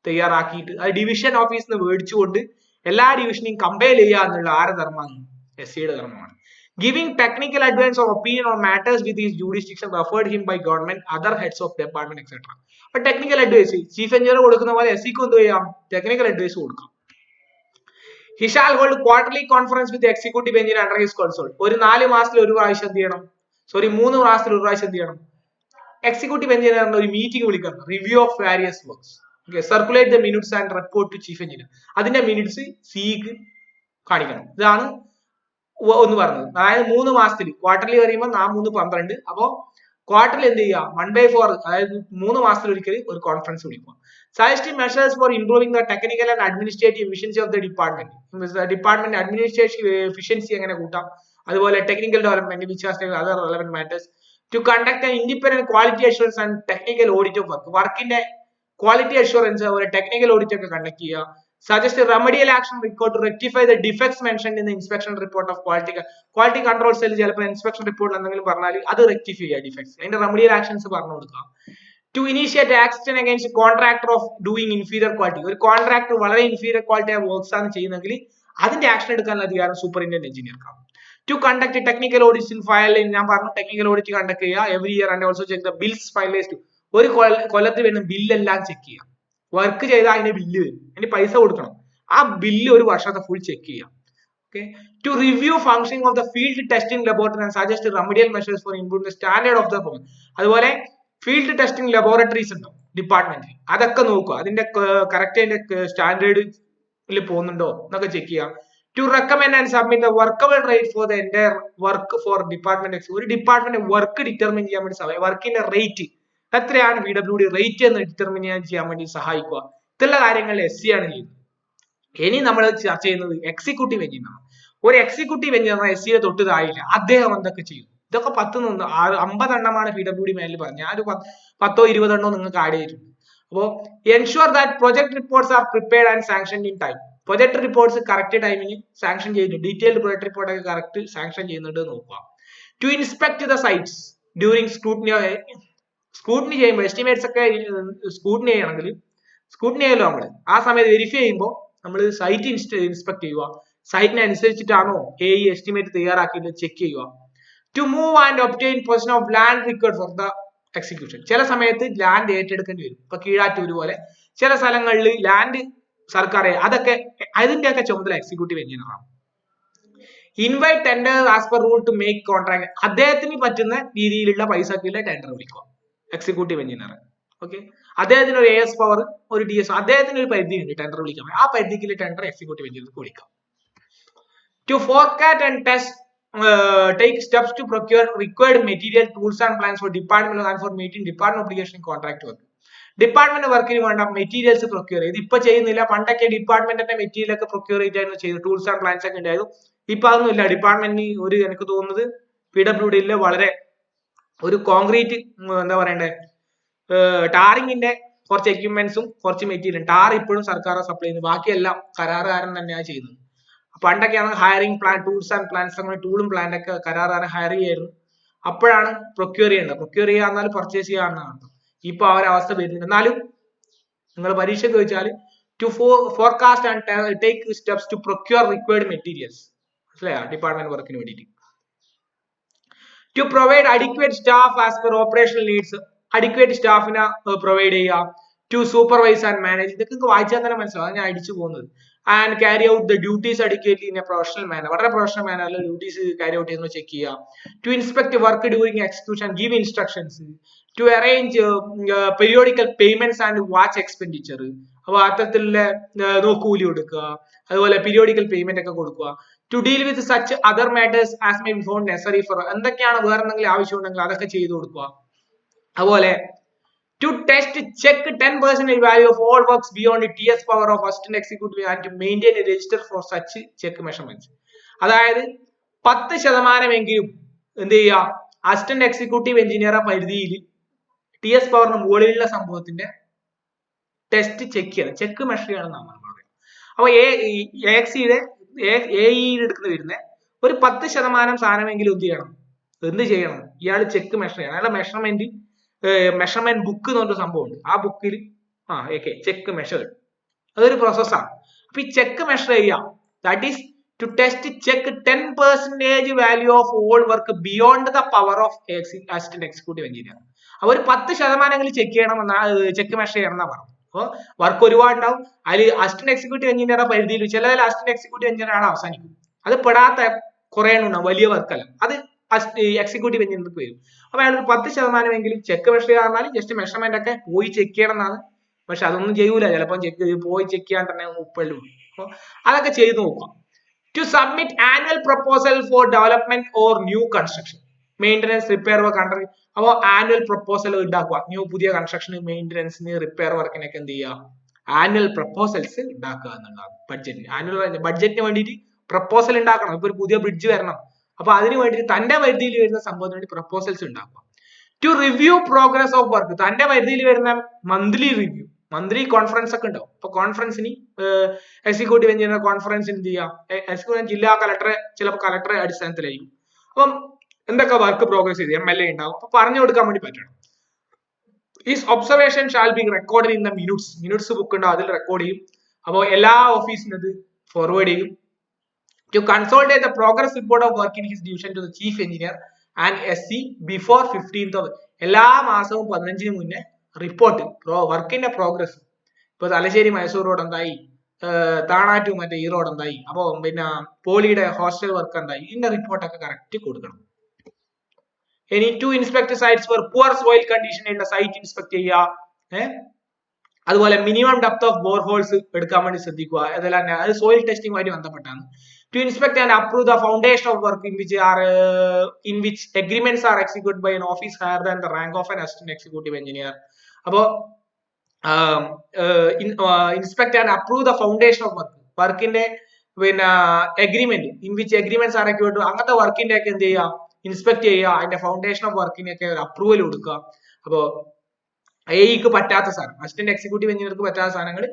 തയ്യാറാക്കിയിട്ട് അത് division ഓഫീസിൽ നിന്ന് മേടിച്ചുകൊണ്ട് എല്ലാ ഡിവിഷനെയും കമ്പയർ ചെയ്യുക എന്നുള്ള ആരുടെ ധർമ്മമാണ്? എസ്.സിയുടെ ധർമ്മമാണ്. Giving technical advice or opinion on matters with his jurisdiction referred him by government, other heads of department, etc. അപ്പൊ ടെക്നിക്കൽ അഡ്വൈസ് ചീഫ് എഞ്ചിനീയർ കൊടുക്കുന്ന പോലെ എസ് സിക്ക് എന്ത് ചെയ്യാം? ടെക്നിക്കൽ അഡ്വൈസ് കൊടുക്കാം. He shall hold quarterly conference with the executive engineer under his console. ഒരു 4 മാസത്തിൽ ഒരു പ്രാവശ്യം എന്ത് ചെയ്യണം? 3 മാസത്തിൽ ഒരു പ്രാവശ്യം എന്ത് ചെയ്യണം? എക്സിക്യൂട്ടീവ് എഞ്ചിനീയറിന്റെ ഒരു മീറ്റിംഗ് വിളിക്കണം. Review of various works. Circulate the minutes and report to chief engineer. അതിന്റെ മിനിറ്റ്സ് സിക്ക് കാണിക്കണം. ഇതാണ് ഒന്ന് പറഞ്ഞത്. അതായത് 3 മാസത്തിൽ ക്വാർട്ടർലി പറയുമ്പോൾ 3 12. അപ്പോ ക്വാർട്ടറിൽ എന്ത് ചെയ്യുക? 1/4, അതായത് 3 മാസത്തിൽ ഒരിക്കൽ ഒരു കോൺഫറൻസ് വിളിക്കുക. Suggestive measures four improving the technical and administrative efficiency of the department. Department administrative efficiency എങ്ങനെ കൂട്ടാം, അതുപോലെ technical development which has other relevant matters. To conduct an independent quality assurance and technical audit of work. വർക്കിന്റെ quality assurance അതുപോലെ technical audit ഒക്കെ conduct ചെയ്യുക. Suggest a remedial action record to rectify the defects mentioned in the inspection report of quality control cell. ചിലപ്പോൾ inspection റിപ്പോർട്ടിൽ എന്തെങ്കിലും പറഞ്ഞാൽ അത് rectify ചെയ്യുക ഡിഫക്ട്സ്. അതിന്റെ റെമഡിയൽ ആക്ഷൻസ് പറഞ്ഞു കൊടുക്കുക. To initiate action against contractor of doing inferior quality. ഒരു കോൺട്രാക്ടർ വളരെ ഇൻഫീരിയർ ക്വാളിറ്റി വർക്ക്സ് ആണ് ചെയ്യുന്നതെങ്കിൽ അതിന്റെ ആക്ഷൻ എടുക്കാനുള്ള അധികാരം സൂപ്പറിന്റൻഡന്റ് എഞ്ചിനീയർക്കാണ്. To conduct a technical audits in file. ഞാൻ പറഞ്ഞു ടെക്നിക്കൽ ഓഡിറ്റ് കണ്ടക്ട് ചെയ്യുക every year and also check the bills finalized. ഒരു കൊല്ലത്തിൽ വരുന്ന ബില്ലെല്ലാം ചെക്ക് ചെയ്യുക. വർക്ക് ചെയ്താൽ അതിന്റെ ബില്ല് വരും, അതിന് പൈസ കൊടുക്കണം. ആ ബില്ല് ഒരു വർഷത്തെ ഫുൾ ചെക്ക് ചെയ്യാം. Okay. To review functioning of the field testing laboratory and suggest remedial measures for improving the standard of the performance. അതുപോലെ ഫീൽഡ് ടെസ്റ്റിംഗ് ലബോറട്ടറീസ് ഉണ്ടാവും ഡിപ്പാർട്ട്മെന്റിൽ, അതൊക്കെ നോക്കുക. അതിന്റെ കറക്റ്റ് അതിന്റെ സ്റ്റാൻഡേർഡിൽ പോകുന്നുണ്ടോ എന്നൊക്കെ ചെക്ക് ചെയ്യാം. To recommend and submit the workable rate for the entire work for department. ഒരു ഡിപ്പാർട്ട്മെന്റ് വർക്ക് ഡിറ്റർമിൻ ചെയ്യാൻ വേണ്ടി വർക്കിന്റെ റേറ്റ് എത്രയാണ് PWD റേറ്റ് എന്ന് ഡിറ്റർമിൻ ചെയ്യാൻ വേണ്ടി സഹായിക്കുക. ഇത്തരം കാര്യങ്ങൾ SC ആണ് ചെയ്യുന്നത്. ഇനി നമ്മൾ ചർച്ച ചെയ്യുന്നത് എക്സിക്യൂട്ടീവ് എഞ്ചിനീയർ. ഒരു എക്സിക്യൂട്ടീവ് എഞ്ചിനീയർ SCയെ തൊട്ട് താഴെയില്ല. അദ്ദേഹം എന്തൊക്കെ ചെയ്യും? ഇതൊക്കെ 50 എണ്ണമാണ് PWD മേലിൽ പറഞ്ഞത്. ഞാനൊരു 10-20 എണ്ണോ നിങ്ങൾക്ക് ആഡ് ചെയ്തിട്ടുണ്ട്. അപ്പോൾ ensure that project reports are prepared and sanctioned in time. Project reports correct ടൈമിന് സാങ്ഷൻ ചെയ്യുന്നുണ്ട്. ഡീറ്റെയിൽഡ് പ്രൊജക്ട് റിപ്പോർട്ട് ഒക്കെ കറക്റ്റ് സാങ്ഷൻ ചെയ്യുന്നുണ്ട് നോക്കുക. To inspect the sites during scrutiny ചെയ്യുമ്പോൾ എസ്റ്റിമേറ്റ്സ് ഒക്കെ സ്ക്രൂട്ടിനി ചെയ്യണമെങ്കിൽ സ്ക്രൂട്ടിനി ചെയ്യല്ലോ നമ്മൾ. ആ സമയത്ത് വെരിഫൈ ചെയ്യുമ്പോൾ നമ്മൾ സൈറ്റ് ഇൻസ്പെക്ട് ചെയ്യുക. സൈറ്റിനനുസരിച്ചിട്ടാണോ എസ്റ്റിമേറ്റ് തയ്യാറാക്കിയിട്ട് ചെക്ക് ചെയ്യുക. To move and obtain possession of land required for the execution. ചില സമയത്ത് ലാൻഡ് ഏറ്റെടുക്കേണ്ടി വരും. ഇപ്പൊ കീഴാറ്റൂര് പോലെ ചില സ്ഥലങ്ങളിൽ ലാൻഡ് സർക്കാർ, അതൊക്കെ അതിന്റെയൊക്കെ ചുമതല എക്സിക്യൂട്ടീവ് എഞ്ചിനീയറാണ്. Invite tender as per rule to make contract. അദ്ദേഹത്തിന് പറ്റുന്ന രീതിയിലുള്ള പൈസക്കുള്ള ടെൻഡർ വിളിക്കുക എക്സിക്യൂട്ടീവ് എഞ്ചിനീയർ. ഓക്കെ, അദ്ദേഹത്തിന് ഒരു AS പവർ, ഒരു DS, അദ്ദേഹത്തിന് ഒരു പരിധി ഉണ്ട് ടെൻഡർ വിളിക്കാൻ. ആ പരിധിക്കുള്ള ടെൻഡർ എക്സിക്യൂട്ടീവ് എഞ്ചിനീയർക്ക് വിളിക്കാം. To forecast and test take steps to procure required material, tools and plans for department and for meeting department obligation contract work. Department വർക്കിന് വേണ്ട മെറ്റീരിയൽസ് പ്രൊക്യൂർ ചെയ്ത് ഇപ്പൊ ചെയ്യുന്നില്ല. പണ്ടൊക്കെ ഡിപ്പാർട്ട്മെന്റിന്റെ മെറ്റീരിയൽ ഒക്കെ പ്രൊക്യൂർ ചെയ്തായിരുന്നു ചെയ്ത്, ടൂൾസ് ആൻഡ് പ്ലാൻസ് ഒക്കെ ഉണ്ടായിരുന്നു. ഇപ്പൊ അതൊന്നുമില്ല. ഡിപ്പാർട്ട്മെന്റിന് എനിക്ക് തോന്നുന്നത് PWD വളരെ ഒരു കോൺക്രീറ്റ് എന്താ പറയണ്ടേ, ടാറിങ്ങിന്റെ കുറച്ച് എക്യുപ്മെന്റ്സും കുറച്ച് മെറ്റീരിയലും. ടാർ ഇപ്പോഴും സർക്കാർ സപ്ലൈ ചെയ്യുന്നു, ബാക്കിയെല്ലാം കരാറുകാരൻ തന്നെയാണ് ചെയ്യുന്നത്. പണ്ടൊക്കെയാണ് hiring plan, tools and plans, അങ്ങനെ ടൂളും പ്ലാന്റ് ഒക്കെ കരാറുകാരൻ ഹയർ ചെയ്യായിരുന്നു. അപ്പോഴാണ് പ്രൊക്യൂർ ചെയ്യേണ്ടത്. പ്രൊക്യൂർ ചെയ്യുക എന്നാൽ പർച്ചേസ് ചെയ്യാവുന്നതാണ്. ഇപ്പൊ ആ ഒരു അവസ്ഥ വരുന്നുണ്ട്. എന്നാലും നിങ്ങൾ പരീക്ഷയ്ക്ക് ചോദിച്ചാൽ to forecast and take steps to procure required materials, മനസ്സിലായോ, ഡിപ്പാർട്ട്മെന്റ് വർക്കിന് വേണ്ടിയിട്ട്. To provide adequate staff as per operational needs. Adequate സ്റ്റാഫിനെ പ്രൊവൈഡ് ചെയ്യുക. To supervise and manage. ഇതൊക്കെ വായിച്ചാൽ തന്നെ മനസ്സിലാവും, ഞാൻ അടിച്ചു പോകുന്നത്. And carry out the duties adequately in a professional manner. വളരെ പ്രൊഫഷണൽ മാനറിൽ ഡ്യൂട്ടീസ് ക്യാരി ഔട്ട് ചെയ്യുന്നത് ചെക്ക് ചെയ്യുക. To inspect work during execution, give instructions. To arrange periodical payments and watch expenditure. അപ്പൊ അത്തരത്തിലുള്ള നോക്കൂലി കൊടുക്കുക, അതുപോലെ പീരിയോഡിക്കൽ പേയ്മെന്റ് ഒക്കെ കൊടുക്കുക. To deal with such other matters as may be found necessary for. എന്തൊക്കെയാണ് വേറെ എന്തെങ്കിലും ആവശ്യം ഉണ്ടെങ്കിൽ അതൊക്കെ ചെയ്തു കൊടുക്കുക. അതുപോലെ to test check 10% value of all works beyond the TS power of assistant executive and to maintain a register for such check measurements. അതായത് 10% എന്ത് ചെയ്യുക, അസിസ്റ്റന്റ് എക്സിക്യൂട്ടീവ് എഞ്ചിനീയർ പരിധിയിൽ TS പവറിന് മുകളിലുള്ള സംഭവത്തിന്റെ ടെസ്റ്റ് ചെക്ക് ചെയ്യണം, ചെക്ക് മെഷർ ചെയ്യണമെന്നാണ് നമ്മൾ പറയുന്നത്. അപ്പൊ AXയുടെ എടുക്കുന്ന വരുന്ന ഒരു 10% സാധനമെങ്കിലും എന്ത് ചെയ്യണം ഇയാൾ ചെക്ക് മെഷർ ചെയ്യണം. അയാളുടെ മെഷർമെന്റ് ബുക്ക് എന്ന് പറഞ്ഞൊരു സംഭവമുണ്ട്. ആ ബുക്കിൽ ചെക്ക് മെഷർ, അതൊരു പ്രോസസ്സാണ്. അപ്പൊ ഈ ചെക്ക് മെഷർ ചെയ്യാം, that is to test check 10% value of all work beyond the power of assistant executive engineer. അപ്പൊ ഒരു 10% ചെക്ക് ചെയ്യണം, ചെക്ക് മെഷർ ചെയ്യണം എന്നാ പറഞ്ഞു. അപ്പോൾ വർക്ക് ഒരുപാടുണ്ടാവും, അതിൽ അസിസ്റ്റന്റ് എക്സിക്യൂട്ടീവ് എഞ്ചിനീയറുടെ പരിധിയിൽ ചിലതിൽ അസിസ്റ്റന്റ് എക്സിക്യൂട്ടീവ് എഞ്ചിനീയർ ആണ് അവസാനിക്കും. അത് പെടാത്ത കുറെ ഉണ്ടാവും, വലിയ വർക്കല്ല, അത് എക്സിക്യൂട്ടീവ് എഞ്ചിനീയർക്ക് വരും. അപ്പൊ അയാൾ 10% ചെക്ക് മെഷർ ചെയ്യാൻ ജസ്റ്റ് മെഷർമെന്റ് ഒക്കെ പോയി ചെക്ക് ചെയ്യണം എന്നാണ്. പക്ഷെ അതൊന്നും ചെയ്യൂല, ചിലപ്പോൾ പോയി ചെക്ക് ചെയ്യാൻ തന്നെ ഉപ്പല്ലോ. അപ്പൊ അതൊക്കെ ചെയ്ത് നോക്കാം. To submit annual proposal for development or new construction, maintenance, repair work under. അപ്പോൾ ആനുവൽ പ്രപ്പോസൽ ഉണ്ടാക്കുക, പുതിയ കൺസ്ട്രക്ഷന്, മെയിൻ്റനൻസിന്, റിപ്പയർ വർക്കിനൊക്കെ എന്ത് ചെയ്യുക, ആനുവൽ പ്രപ്പോസൽസ് ഉണ്ടാക്കുക എന്നുള്ളതാണ് ബഡ്ജറ്റ്. ആനുവൽ ബഡ്ജറ്റിന് വേണ്ടിയിട്ട് പ്രപ്പോസൽ ഉണ്ടാക്കണം. ഇപ്പൊ ഒരു പുതിയ ബ്രിഡ്ജ് വരണം, അപ്പൊ അതിന് വേണ്ടിയിട്ട് തന്റെ പരിധിയിൽ വരുന്ന സംഭവത്തിന് വേണ്ടി പ്രപ്പോസൽസ് ഉണ്ടാക്കുക. To review progress of work, തന്റെ പരിധിയിൽ വരുന്ന മന്ത്ലി റിവ്യൂ, മന്ത്ലി കോൺഫറൻസ് ഒക്കെ ഉണ്ടാവും. അപ്പൊ കോൺഫറൻസിന് എക്സിക്യൂട്ടീവ് എഞ്ചിനീയർ കോൺഫറൻസിന് എന്ത് ചെയ്യാം, എക്സിക്യൂട്ടീവ് ജില്ലാ കളക്ടറെ, ചിലപ്പോൾ കളക്ടറെ അടിസ്ഥാനത്തിലായിരിക്കും. അപ്പം എന്തൊക്കെ വർക്ക് പ്രോഗ്രസ് ചെയ്ത് MLA ഉണ്ടാവും, അപ്പൊ പറഞ്ഞു കൊടുക്കാൻ വേണ്ടി പറ്റണം. Is observation shall B record in the minutes book ഉണ്ടാവും, അതിൽ റെക്കോർഡ് ചെയ്യും. അപ്പോൾ എല്ലാ ഓഫീസിനും അത് ഫോർവേഡ് ചെയ്യും. To consolidate the progress report of work in his division to the chief engineer and SC before 15th of എല്ലാ മാസവും 15-ന് മുന്നേ റിപ്പോർട്ട്, വർക്കിന്റെ പ്രോഗ്രസ്. ഇപ്പൊ തലശ്ശേരി മൈസൂർ റോഡ് എന്തായി, താണാറ്റു മറ്റേ ഈ റോഡ് എന്തായി, അപ്പൊ പിന്നെ പോളിയുടെ ഹോസ്റ്റൽ വർക്ക് എന്തായി, ഇതിന്റെ റിപ്പോർട്ടൊക്കെ കറക്റ്റ് കൊടുക്കണം. ഇനി to inspect sites for poor soil condition ഉള്ള സൈറ്റ് ഇൻസ്പെക്ട് ചെയ്യുക. അതുപോലെ minimum depth of bore holes എടുക്കാൻ വേണ്ടി ശ്രദ്ധിക്കുക. അതെല്ലാം അത് സോയിൽ ടെസ്റ്റിംഗുമായിട്ട് ബന്ധപ്പെട്ടാണ്. To inspect and approve the foundation of work in which agreements are executed by an office higher than the rank of an assistant executive engineer. അപ്പോ inspect and approve the foundation of വർക്കിന്റെ പിന്നെ agreement, in which agreements are executed, അങ്ങനത്തെ വർക്കിന്റെ ഒക്കെ എന്ത് ചെയ്യുക, inspect ചെയ്യുക, അതിന്റെ ഫൗണ്ടേഷൻ ഓഫ് വർക്കിനൊക്കെ ഒരു അപ്രൂവൽ കൊടുക്കുക. അപ്പോ AEക്ക് പറ്റാത്ത സാധനം, അസിസ്റ്റന്റ് എക്സിക്യൂട്ടീവ് എഞ്ചിനീയർക്ക് പറ്റാത്ത സാധനങ്ങൾ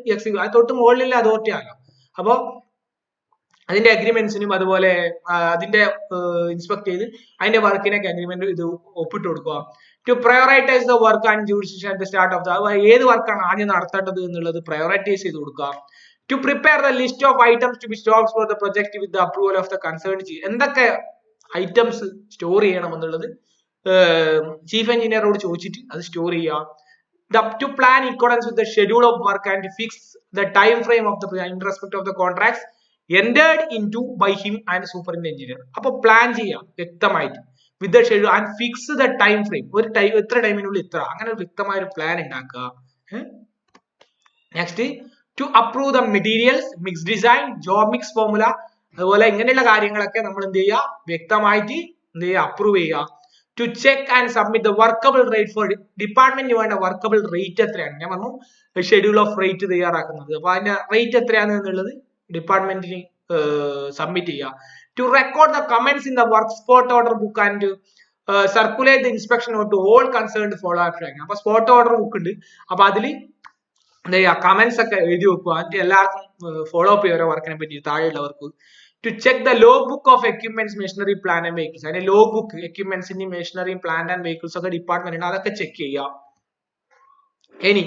അത് തൊട്ട് മുകളിലുള്ള അതോറിറ്റി ആണല്ലോ. അപ്പോ അതിന്റെ അഗ്രിമെന്റ്സിനും അതുപോലെ അതിന്റെ ഇൻസ്പെക്ട് ചെയ്ത് അതിന്റെ വർക്കിനൊക്കെ അഗ്രിമെന്റ് ഇത് ഒപ്പിട്ട് കൊടുക്കുക. To prioritise the work and judicial at the start of the, ഏത് വർക്കാണ് ആദ്യം നടത്തേണ്ടത് എന്നുള്ളത് പ്രയോറൈറ്റൈസ് ചെയ്ത് കൊടുക്കുക. To prepare the list of items to be stored for the project with the approval of the concern chief, എന്തൊക്കെ items store ചെയ്യണം എന്നുള്ളത് ചീഫ് എഞ്ചിനീയറോട് ചോദിച്ചിട്ട് അത് സ്റ്റോർ ചെയ്യുക. To plan in accordance with the schedule of work and to fix the time frame of the in respect of the contracts entered into by him and superintendent engineer. അപ്പോൾ plan ചെയ്യാം വ്യക്തമായിട്ട് with the schedule and fix the time frame, ഒരു time, എത്ര ടൈമിനുള്ളിൽ ഇത്ര, അങ്ങനെ ഒരു വ്യക്തമായ ഒരു പ്ലാൻ ഉണ്ടാക്കുക. Next to approve the materials, mix design, job mix formula, അതുപോലെ ഇങ്ങനെയുള്ള കാര്യങ്ങളൊക്കെ നമ്മൾ എന്ത് ചെയ്യുക, വ്യക്തമായിട്ട് എന്ത് ചെയ്യുക, അപ്രൂവ് ചെയ്യുക. To check and submit the workable rate for department വേണ്ട വർക്കബിൾ റേറ്റ് എത്രയാണ്, ഞാൻ പറഞ്ഞു ഷെഡ്യൂൾ ഓഫ് റേറ്റ് തയ്യാറാക്കുന്നത്, അപ്പൊ അതിന്റെ റേറ്റ് എത്രയാണ് എന്നുള്ളത് ഡിപ്പാർട്ട്മെന്റിന് സബ്മിറ്റ് ചെയ്യുക. To record the comments in the work spot order book and circulate the inspection note to all concerned follow up. അപ്പൊ സ്പോട്ട് ഓർഡർ ബുക്ക് ഉണ്ട്, അപ്പൊ അതിൽ എന്താ ചെയ്യുക, കമന്റ്സ് ഒക്കെ എഴുതി വെക്കുക, അതിന്റെ എല്ലാവർക്കും ഫോളോ അപ്പ് ചെയ്യുക വർക്കിനെ പറ്റി താഴെയുള്ളവർക്ക്. To check the logbook of equipments, machinery, plant and vehicles. അതിന്റെ logbook, equipmentsന്റെ, machinery, plant and vehicles ഒക്കെ ഡിപ്പാർട്ട്മെന്റ് ഉണ്ട്, അതൊക്കെ ചെക്ക് ചെയ്യുക. ഇനി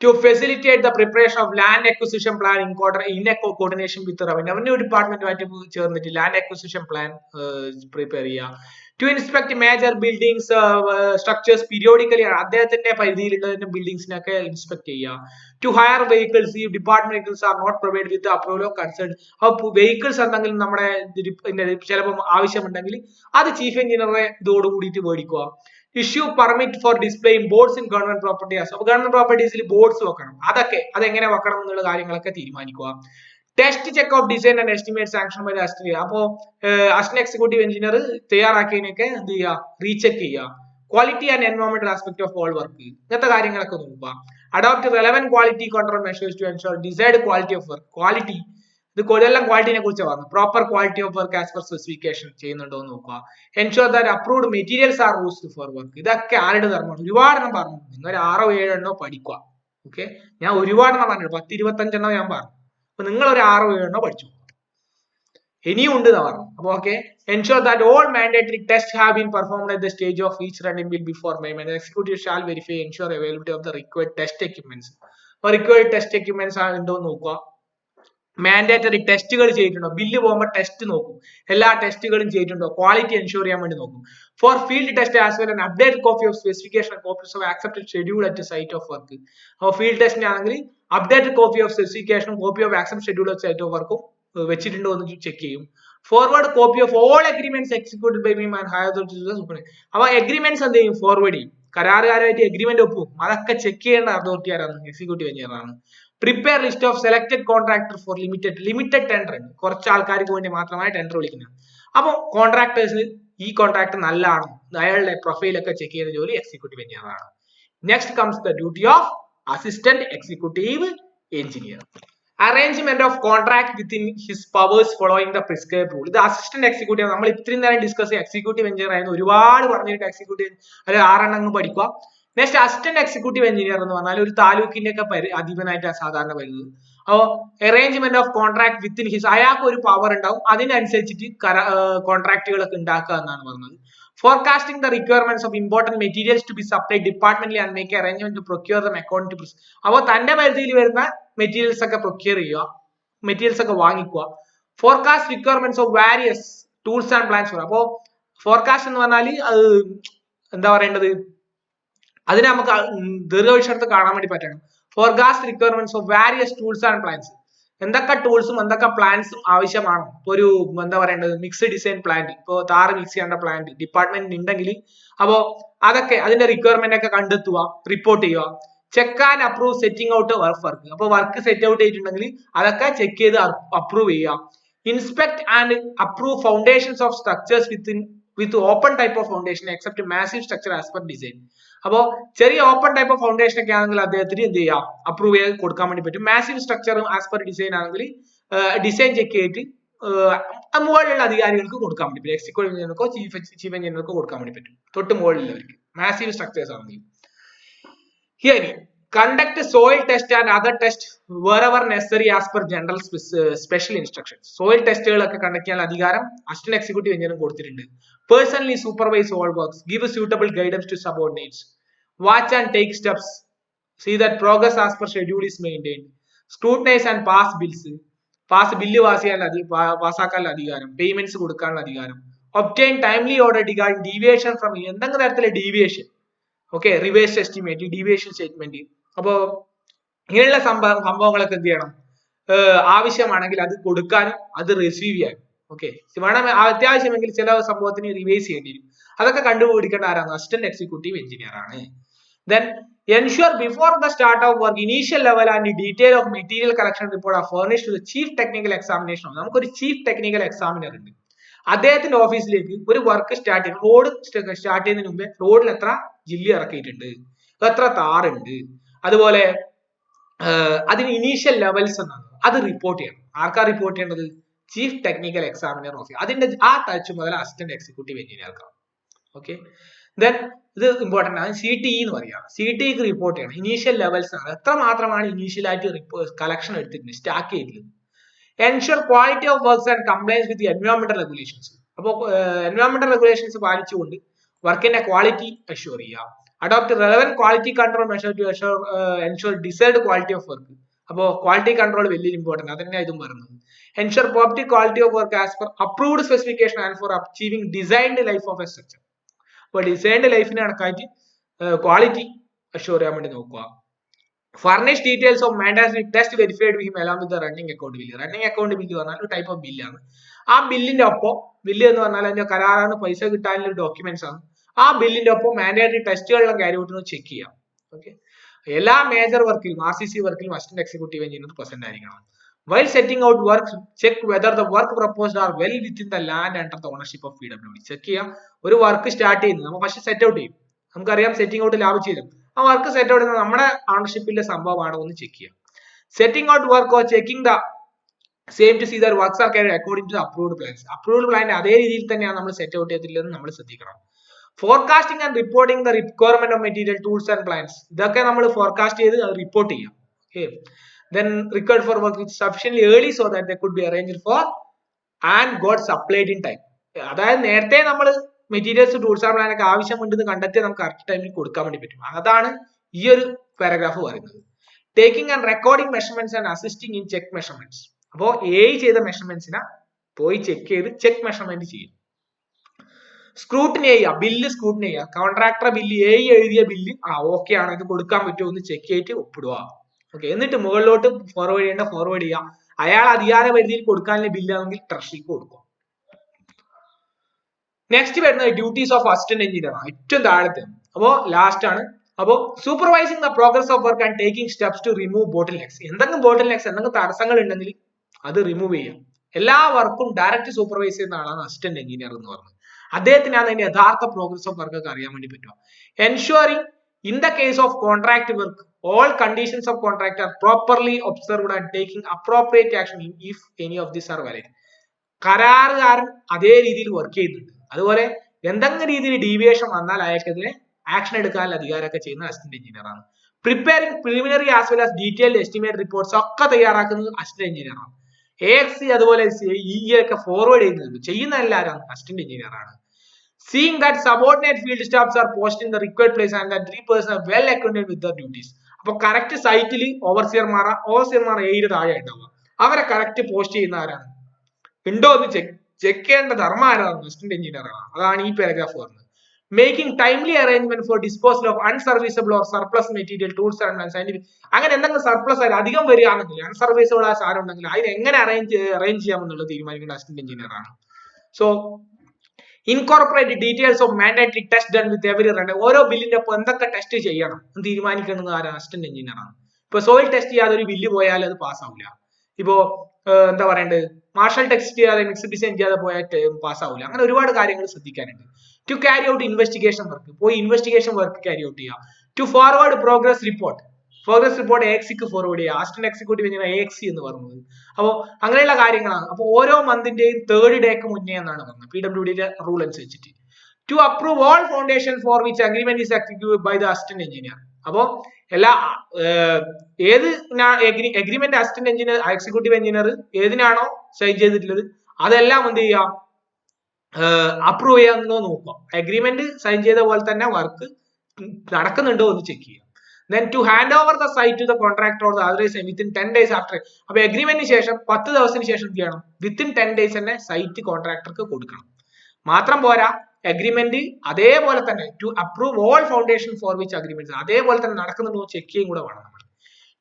to facilitate the preparation of land acquisition plan in coordination with the revenue ഡിപ്പാർട്ട്മെന്റുമായിട്ട് ചേർന്നിട്ട് ലാൻഡ് അക്വിസിഷൻ പ്ലാൻ പ്രിപ്പയർ ചെയ്യുക. To inspect major buildings, structures periodically, അദ്ദേഹത്തിന്റെ പരിധിയിലുള്ള ബിൽഡിംഗ്സിനൊക്കെ ഇൻസ്പെക്ട് ചെയ്യുക. To hire vehicles, ഈ department vehicles are not provided with the approval of concerned. അപ്പോൾ vehicles എന്തെങ്കിലും നമ്മുടെ ചിലപ്പോൾ ആവശ്യമുണ്ടെങ്കിൽ അത് ചീഫ് എഞ്ചിനീയറെ ഇതോട് കൂടിയിട്ട് മേടിക്കുക. Issue permit for displaying boards in government properties, അപ്പോൾ ഗവൺമെന്റ് പ്രോപ്പർട്ടീസിൽ ബോർഡ്സ് വെക്കണം, അതെങ്ങനെ വെക്കണം എന്നുള്ള കാര്യങ്ങളൊക്കെ തീരുമാനിക്കുക. Test check of design and estimate sanction by assistant, അപ്പോ അസിസ്റ്റന്റ് എക്സിക്യൂട്ടീവ് എഞ്ചിനീയർ തയ്യാറാക്കിയതിനൊക്കെ എന്ത് ചെയ്യുക, റീചെക്ക് ചെയ്യുക. ക്വാളിറ്റി ആൻഡ് എൻവയോൺമെന്റൽ ആസ്പെക്ട് ഓഫ് ഓൾ വർക്ക്, ഇങ്ങനത്തെ കാര്യങ്ങളൊക്കെ നോക്കുക. Adopt relevant quality control measures to ensure desired quality of work. Quality, ഇത് കൊല്ലം ക്വാളിറ്റിനെ കുറിച്ച് പറഞ്ഞു. Proper quality of work as per specification ചെയ്യുന്നുണ്ടോ എന്ന് നോക്കുക. Ensure that approved materials are used for work, ഇതൊക്കെ ആരുടെ ധർമ്മമാണ്, ഒരുപാടെണ്ണം പറഞ്ഞു, നിങ്ങൾ 6 or 7 പഠിക്കുക. ഓക്കെ, ഞാൻ ഒരുപാടെണ്ണം പറഞ്ഞു, 10-25 ഞാൻ പറഞ്ഞു. അപ്പൊ നിങ്ങൾ ഒരു 6-7 പഠിച്ചു, ഇനിയും ഉണ്ട് എന്ന് പറഞ്ഞു. അപ്പൊ okay, ensure that all mandatory tests have been performed at the stage of each running will before payment. The executive shall verify ensure availability of the required test equipments. അപ്പൊ required test equipments ഉണ്ടോ എന്ന് നോക്കുക. Mandatory ടെസ്റ്റുകൾ ചെയ്തിട്ടുണ്ടോ, bill പോകുമ്പോൾ test നോക്കും, എല്ലാ ടെസ്റ്റുകളും ചെയ്തിട്ടുണ്ടോ, ക്വാളിറ്റി എൻഷുർ ചെയ്യാൻ വേണ്ടി നോക്കും. For field test as well an update copy of specification copies of accepted schedule at site of work. അപ്പോൾ ഫീൽഡ് ടെസ്റ്റിനാണെങ്കിൽ അപ്ഡേറ്റഡ് കോപ്പി ഓഫ് സ്പെസിഫിക്കേഷനും copy of accept schedule at site of വർക്കും വെച്ചിട്ടുണ്ടോ എന്ന് check ചെയ്യും. Forward copy of all agreements executed by him and higher authority. അപ്പൊ agreements എന്ത് ചെയ്യും, ഫോർവേഡ് ചെയ്യും, കരാറുകാരുമായിട്ട് അഗ്രിമെന്റ് ഒപ്പും, അതൊക്കെ ചെക്ക് ചെയ്യേണ്ട അതോറിറ്റി ആരാണ്, എക്സിക്യൂട്ടീവ് എഞ്ചിനീയറാണ്. Prepare list of selected contractor for limited tender, കുറച്ച് ആൾക്കാർക്ക് വേണ്ടി മാത്രമായി ടെൻഡർ വിളിക്കുന്നത്. അപ്പൊ കോൺട്രാക്ടേഴ്സിന് ഈ കോൺട്രാക്ട് നല്ലതാണോ, അയാളുടെ പ്രൊഫൈൽ ഒക്കെ ചെക്ക് ചെയ്യുന്ന ജോലി എക്സിക്യൂട്ടീവ് എഞ്ചിനീയറാണ്. Next comes the duty of assistant executive engineer. Arrangement of contract within his powers following the prescribe rule. ഇത് അസിസ്റ്റന്റ് എക്സിക്യൂട്ടീവ്, നമ്മൾ ഇത്രയും നേരം ഡിസ്കസ് ചെയ്യുക എക്സിക്യൂട്ടീവ് എഞ്ചിനീയർ ആയിരുന്നു, ഒരുപാട് പറഞ്ഞിട്ട് എക്സിക്യൂട്ടീവ് അല്ലെങ്കിൽ 6 പഠിക്കുക. നെക്സ്റ്റ് അസിസ്റ്റന്റ് എക്സിക്യൂട്ടീവ് എഞ്ചിനീയർ എന്ന് പറഞ്ഞാൽ ഒരു താലൂക്കിന്റെ ഒക്കെ അധിപനായിട്ടാണ് സാധാരണ വരുന്നത്. അപ്പോൾ arrangement of contract within his, അയാൾക്ക് ഒരു പവർ ഉണ്ടാവും, അതിനനുസരിച്ചിട്ട് കോൺട്രാക്ടുകളൊക്കെ ഉണ്ടാക്കുക എന്നാണ് പറഞ്ഞത്. Forecasting the requirements of important materials to be supplied departmentally and make arrangement to procure them according to. അപ്പോൾ തന്റെ പരിധിയിൽ വരുന്ന മെറ്റീരിയൽസ് ഒക്കെ പ്രൊക്യൂർ ചെയ്യുക, മെറ്റീരിയൽസ് ഒക്കെ വാങ്ങിക്കുക. Forecast requirements of various tools and plans. അപ്പോ ഫോർകാസ്റ്റ് എന്ന് പറഞ്ഞാൽ എന്താ പറയേണ്ടത്, അതിനെ നമുക്ക് ദീർഘവീക്ഷണത്തിൽ കാണാൻ വേണ്ടി പറ്റണം. Forecast requirements of various tools and plans, എന്തൊക്കെ ടൂൾസും എന്തൊക്കെ പ്ലാൻസും ആവശ്യമാണോ. ഇപ്പൊ ഒരു എന്താ പറയേണ്ടത്, മിക്സ് ഡിസൈൻ പ്ലാന്റ്, ഇപ്പൊ താറ് മിക്സ് ചെയ്യേണ്ട പ്ലാന്റ് ഡിപ്പാർട്ട്മെന്റ് ഉണ്ടെങ്കിൽ അപ്പോ അതൊക്കെ അതിന്റെ റിക്വയർമെന്റ് ഒക്കെ കണ്ടെത്തുക, റിപ്പോർട്ട് ചെയ്യുക. Check and approve setting out work. അപ്പൊ വർക്ക് സെറ്റ് ഔട്ട് ചെയ്തിട്ടുണ്ടെങ്കിൽ അതൊക്കെ ചെക്ക് ചെയ്ത് അപ്രൂവ് ചെയ്യുക. Inspect and approve foundations of structures with open type of foundation except massive structure as per design. അപ്പോ ചെറിയ ഓപ്പൺ ടൈപ്പ് ഓഫ് ഫൗണ്ടേഷൻ ഒക്കെ ആണെങ്കിൽ അദ്ദേഹത്തിന് എന്ത് ചെയ്യാം, അപ്രൂവ് ചെയ്ത് കൊടുക്കാൻ വേണ്ടി പറ്റും. Massive structure as per design ആണെങ്കിൽ ഡിസൈൻ ചെക്ക് ചെയ്തിട്ട് മുകളിലുള്ള അധികാരികൾക്ക് കൊടുക്കാൻ വേണ്ടി പറ്റും, എക്സിക്യൂട്ടീവ് എഞ്ചിനീയർക്കോ ചീഫ് എഞ്ചിനീയർക്കോ കൊടുക്കാൻ വേണ്ടി പറ്റും, തൊട്ട് മുകളിലുള്ളവർക്ക് മാസീവ് സ്ട്രക്ചേഴ്സ് ആണെങ്കിൽ. Here, conduct soil test and other test wherever necessary as per general special instructions. Soil ടെസ്റ്റുകളൊക്കെ കണ്ടക്ട് ചെയ്യാൻ അധികാരം അസിസ്റ്റന്റ് എക്സിക്യൂട്ടീവ് എഞ്ചിനീയർ കൊടുത്തിട്ടുണ്ട്. Personally supervise all works, give suitable guidance to subordinates, watch and take steps, see that progress as per schedule is maintained, scrutinize and pass bills, bill പാസ്സാക്കാനുള്ള അധികാരം, payments കൊടുക്കാനുള്ള അധികാരം, obtain timely order regarding deviation from എന്തെങ്കിലും തരത്തിലെ deviation, okay, reverse estimate, deviation statement. അപ്പോ ഇങ്ങനെയുള്ള സംഭവങ്ങളൊക്കെ എന്ത് ചെയ്യണം, ആവശ്യമാണെങ്കിൽ അത് കൊടുക്കാനും അത് റിസീവ് ചെയ്യാനും. ഓക്കെ, വേണം അത്യാവശ്യമെങ്കിൽ ചില സംഭവത്തിന് റിവൈസ് ചെയ്യേണ്ടി വരും, അതൊക്കെ കണ്ടുപിടിക്കേണ്ട ആരാണ്, അസിസ്റ്റന്റ് എക്സിക്യൂട്ടീവ് എഞ്ചിനീയർ ആണ്. Then ensure before the start of work initial level and detail of material collection report are furnished to the chief technical examination. നമുക്കൊരു ചീഫ് ടെക്നിക്കൽ എക്സാമിനർ ഉണ്ട്, അദ്ദേഹത്തിന്റെ ഓഫീസിലേക്ക് ഒരു വർക്ക് സ്റ്റാർട്ട് ചെയ്യും, റോഡ് സ്റ്റാർട്ട് ചെയ്യുന്നതിന് മുമ്പേ റോഡിൽ എത്ര ജില്ലി ഇറക്കിയിട്ടുണ്ട്, എത്ര താറുണ്ട്, അതുപോലെ അതിന് ഇനീഷ്യൽ ലെവൽസ് എന്നാണ്, അത് റിപ്പോർട്ട് ചെയ്യണം. ആർക്കാ റിപ്പോർട്ട് ചെയ്യേണ്ടത്, ചീഫ് ടെക്നിക്കൽ എക്സാമിനർ ഓഫീസ്. അതിന്റെ ആ ടച്ച് മുതൽ അസിസ്റ്റന്റ് എക്സിക്യൂട്ടീവ് എഞ്ചിനീയർക്കാണ്. ഓക്കെ, ദെൻ ഇത് ഇമ്പോർട്ടന്റ് ആണ്, CTE എന്ന് പറയാം. CTEക്ക് റിപ്പോർട്ട് ചെയ്യണം, ഇനീഷ്യൽ ലെവൽസ് ആണ്, എത്ര മാത്രമാണ് ഇനീഷ്യൽ ആയിട്ട് കളക്ഷൻ എടുത്തിട്ടുണ്ട്, സ്റ്റാക്ക് ചെയ്തിട്ടുണ്ട്. Ensure quality of works and compliance with എൻവയോൺമെന്റൽ റെഗുലേഷൻസ്. അപ്പോൾ എൻവയോൺമെന്റൽ റെഗുലേഷൻസ് പാലിച്ചുകൊണ്ട് വർക്കിന്റെ ക്വാളിറ്റി അഷ്യൂർ ചെയ്യുക. Adopt relevant quality control measure to ensure desired quality of work. അപ്പോൾ ക്വാളിറ്റി കൺട്രോൾ വലിയ ഇമ്പോർട്ടന്റ്, അതന്നെ ഇതും പറയുന്നത്. Ensure property quality of work as per approved specification and for achieving designed life of a structure. അപ്പോൾ designed ലൈഫിന് കണക്കായിട്ട് quality assure ചെയ്യാൻ വേണ്ടി നോക്കുക. Furnish details of mandatory test verified with him along with the running account bill. Running account bill പറഞ്ഞാൽ ഒരു type of ബില്ലാണ്. ആ ബില്ലിന്റെ ഒപ്പം, ബില്ല് എന്ന് പറഞ്ഞാൽ അതിന്റെ കരാറാണ്, പൈസ കിട്ടാനുള്ള ഡോക്യുമെന്റ്സ് ആണ്. ആ ബില്ലിന്റെ ഒപ്പം മാൻഡേറ്ററി ടെസ്റ്റുകളിലും കാര്യമായിട്ട് ചെക്ക് ചെയ്യാം. ഓക്കെ, എല്ലാ മേജർ വർക്കിലും RCC വർക്കിലും അസിസ്റ്റന്റ് എക്സിക്യൂട്ടീവ് എഞ്ചിനീയർ പ്രസന്റ് ആയിരിക്കണം. While setting out work, check whether the work proposed are well within the land under the ownership of PWD. Check ചെയ്യാം, ഒരു വർക്ക് സ്റ്റാർട്ട് ചെയ്യുന്നത് നമ്മൾ ഫസ്റ്റ് സെറ്റ് ഔട്ട് ചെയ്യും, നമുക്കറിയാം setting out ലാഭിച്ചു തരും, ആ work set out ചെയ്യുന്നത് നമ്മുടെ ഓണർഷിപ്പിന്റെ സംഭവമാണോ എന്ന് ചെക്ക് ചെയ്യാം. Setting out work or checking the same to see that works are carried according to the approved plans. Approved plan അതേ രീതിയിൽ തന്നെയാണ് നമ്മൾ സെറ്റ് ഔട്ട് ചെയ്തില്ലെന്ന് നമ്മൾ ശ്രദ്ധിക്കണം. Forecasting and reporting the requirement of material, tools and plans. ഇതൊക്കെ നമ്മൾ forecast ചെയ്ത് report ചെയ്യാം. Okay. Then required for work which sufficiently early so that they could be arranged for and got supplied in time. അതായത് നേരത്തെ നമ്മൾ materials tools and plan ഒക്കെ ആവശ്യമുണ്ടെന്ന് കണ്ടെത്തി നമുക്ക് കറക്റ്റ് ടൈമിൽ കൊടുക്കാൻ വേണ്ടി പറ്റും. അതാണ് ഈ ഒരു പാരഗ്രാഫ് പറയുന്നത്. Taking and recording measurements and assisting in check measurements. അപ്പോൾ ചെയ്ത മെഷർമെന്റ്സിനെ പോയി ചെക്ക് ചെയ്ത് ചെക്ക് മെഷർമെന്റ് ചെയ്യും. സ്ക്രൂട്ടിനി ചെയ്യുക, ബില്ല് സ്ക്രൂട്ടിനി ചെയ്യുക. കോൺട്രാക്ടറെ ബില്ല് എഴുതിയ ബില്ല് ഓക്കെ ആണ്, ഇത് കൊടുക്കാൻ പറ്റുമോ എന്ന് ചെക്ക് ചെയ്തിട്ട് ഒപ്പിടുക. ഓക്കെ, എന്നിട്ട് മുകളിലോട്ട് ഫോർവേഡ് ചെയ്യേണ്ട ഫോർവേഡ് ചെയ്യുക. അയാൾ അധികാര പരിധിയിൽ കൊടുക്കാനുള്ള ബില്ലാണെങ്കിൽ ട്രഷറിക്ക് കൊടുക്കുക. നെക്സ്റ്റ് വരുന്നത് ഡ്യൂട്ടീസ് ഓഫ് അസിസ്റ്റന്റ് എഞ്ചിനീയർ ആണ്, ഏറ്റവും താഴത്തെ. അപ്പോ ലാസ്റ്റ് ആണ്. അപ്പോൾ supervising the progress of work and taking steps to remove bottlenecks. എന്തെങ്കിലും ബോട്ടിൽ നെക്സ്, എന്തെങ്കിലും തടസ്സങ്ങൾ ഉണ്ടെങ്കിൽ അത് റിമൂവ് ചെയ്യാം. എല്ലാ വർക്കും ഡയറക്റ്റ് സൂപ്പർവൈസ് ചെയ്യുന്ന ആളാണ് അസിസ്റ്റന്റ് എഞ്ചിനീയർ എന്ന് പറയുന്നത്. അദ്ദേഹത്തിനാണ് അതിന്റെ യഥാർത്ഥ പ്രോഗ്രസ് ഓഫ് വർക്ക് ഒക്കെ അറിയാൻ വേണ്ടി പറ്റുക. Ensuring in the case of contract work all conditions of contract are properly observed and taking appropriate action if any of these are valid. കരാറുകാരൻ അതേ രീതിയിൽ വർക്ക് ചെയ്യുന്നുണ്ട്, അതുപോലെ എന്തെങ്കിലും രീതിയിൽ ഡീവിയേഷൻ വന്നാൽ അയാൾക്കെതിരെ ആക്ഷൻ എടുക്കാനുള്ള അധികാരമൊക്കെ ചെയ്യുന്ന അസിസ്റ്റന്റ് എഞ്ചിനീയർ ആണ്. Preparing preliminary as well as detailed estimate reports ഒക്കെ തയ്യാറാക്കുന്നത് അസിസ്റ്റന്റ് എഞ്ചിനീയർ ആണ്. AXC അതുപോലെ ഒക്കെ ഫോർവേഡ് ചെയ്യുന്ന എല്ലാവരും അസിസ്റ്റന്റ് എഞ്ചിനീയർ ആണ്. Seeing that subordinate field staffs are posted in the required place and that 3 persons are well acquainted with their duties. അപ്പോൾ correct സൈറ്റിൽ ഓവർസിയർമാർ ഏഴ് താഴെ ഉണ്ടാവുക, അവരെ കറക്റ്റ് പോസ്റ്റ് ചെയ്യുന്ന ആരാണ്, ഉണ്ടോ എന്ന് ചെക്ക് ചെയ്യേണ്ട ധർമ്മം ആരാണ്, അസിസ്റ്റന്റ് എഞ്ചിനീയർ ആണ്. അതാണ് ഈ പാരഗ്രാഫ് പറഞ്ഞത്. Making timely arrangement four disposal of അൺസർവീസബിൾ or surplus material, tools and scientific. അങ്ങനെ എന്തെങ്കിലും സർപ്ലസ് ആയിട്ട് അധികം വരികയാണെങ്കിൽ, അൺസർവീസബിൾ ആയ സാധനം ഉണ്ടെങ്കിൽ അതിന് എങ്ങനെ അറേഞ്ച് ചെയ്യാമെന്നുള്ളത് തീരുമാനിക്കേണ്ട അസിസ്റ്റന്റ് എഞ്ചിനീയർ ആണ്. So incorporate details of mandatory test done with every run. ഓരോ ബില്ലിന്റെ ഒപ്പം എന്തൊക്കെ ടെസ്റ്റ് ചെയ്യണം എന്ന് തീരുമാനിക്കുന്നത് ആരാണ്, അസിസ്റ്റന്റ് എഞ്ചിനീയർ ആണ്. ഇപ്പൊ സോയിൽ ടെസ്റ്റ് ചെയ്യാതെ ഒരു ബില്ല് പോയാൽ അത് പാസ്സാവില്ല. ഇപ്പോ എന്താ പറയേണ്ടത്, മാർഷൽ ടെസ്റ്റ് ചെയ്യാതെ മിക്സ് ഡിസൈൻ ചെയ്യാതെ പോയിട്ട് പാസ്സാവില്ല. അങ്ങനെ ഒരുപാട് കാര്യങ്ങൾ ശ്രദ്ധിക്കാനുണ്ട്. To carry out investigation work, പോയി ഇൻവെസ്റ്റിഗേഷൻ വർക്ക് ക്യാരി ഔട്ട് ചെയ്യുക. ടു ഫോർവേഡ് പ്രോഗ്രസ് റിപ്പോർട്ട് AXCക്ക് ഫോർവേഡ് ചെയ്യുക, അസിസ്റ്റന്റ് എക്സിക്യൂട്ടീവ് എഞ്ചിനീയർ AXC എന്ന് പറഞ്ഞത്. അപ്പോൾ അങ്ങനെയുള്ള കാര്യങ്ങളാണ്. അപ്പോൾ ഓരോ മന്തിന്റെയും 3rd ഡേക്ക് മുന്നേ എന്നാണ് പറഞ്ഞത് PWD റൂൾ അനുസരിച്ചിട്ട്. To approve all foundation for which agreement is executed by the assistant engineer. അപ്പോൾ എല്ലാ ഏത് agreement assistant engineer executive engineer ഏതിനാണോ സൈൻ ചെയ്തിട്ടുള്ളത് അതെല്ലാം എന്ത് ചെയ്യാം, അപ്രൂവ് ചെയ്യാന്നോ നോക്കുക. അഗ്രിമെന്റ് സൈൻ ചെയ്ത പോലെ തന്നെ വർക്ക് നടക്കുന്നുണ്ടോ എന്ന് ചെക്ക് ചെയ്യുക. Then to hand over the site to the contractor or the others within 10 days after. അപ്പോൾ എഗ്രിമെന്റിന് ശേഷം 10 ദിവസത്തിന് ശേഷം എന്ത് ചെയ്യണം, വിത്തിൻ 10 days തന്നെ സൈറ്റ് കോൺട്രാക്ടർക്ക് കൊടുക്കണം. മാത്രം പോരാ, അഗ്രിമെന്റ് അതേപോലെ തന്നെ to approve all foundation for which agreements അതേപോലെ തന്നെ നടക്കുന്നുണ്ടോ ചെക്ക് ചെയ്യും കൂടെ വേണം നമ്മൾ.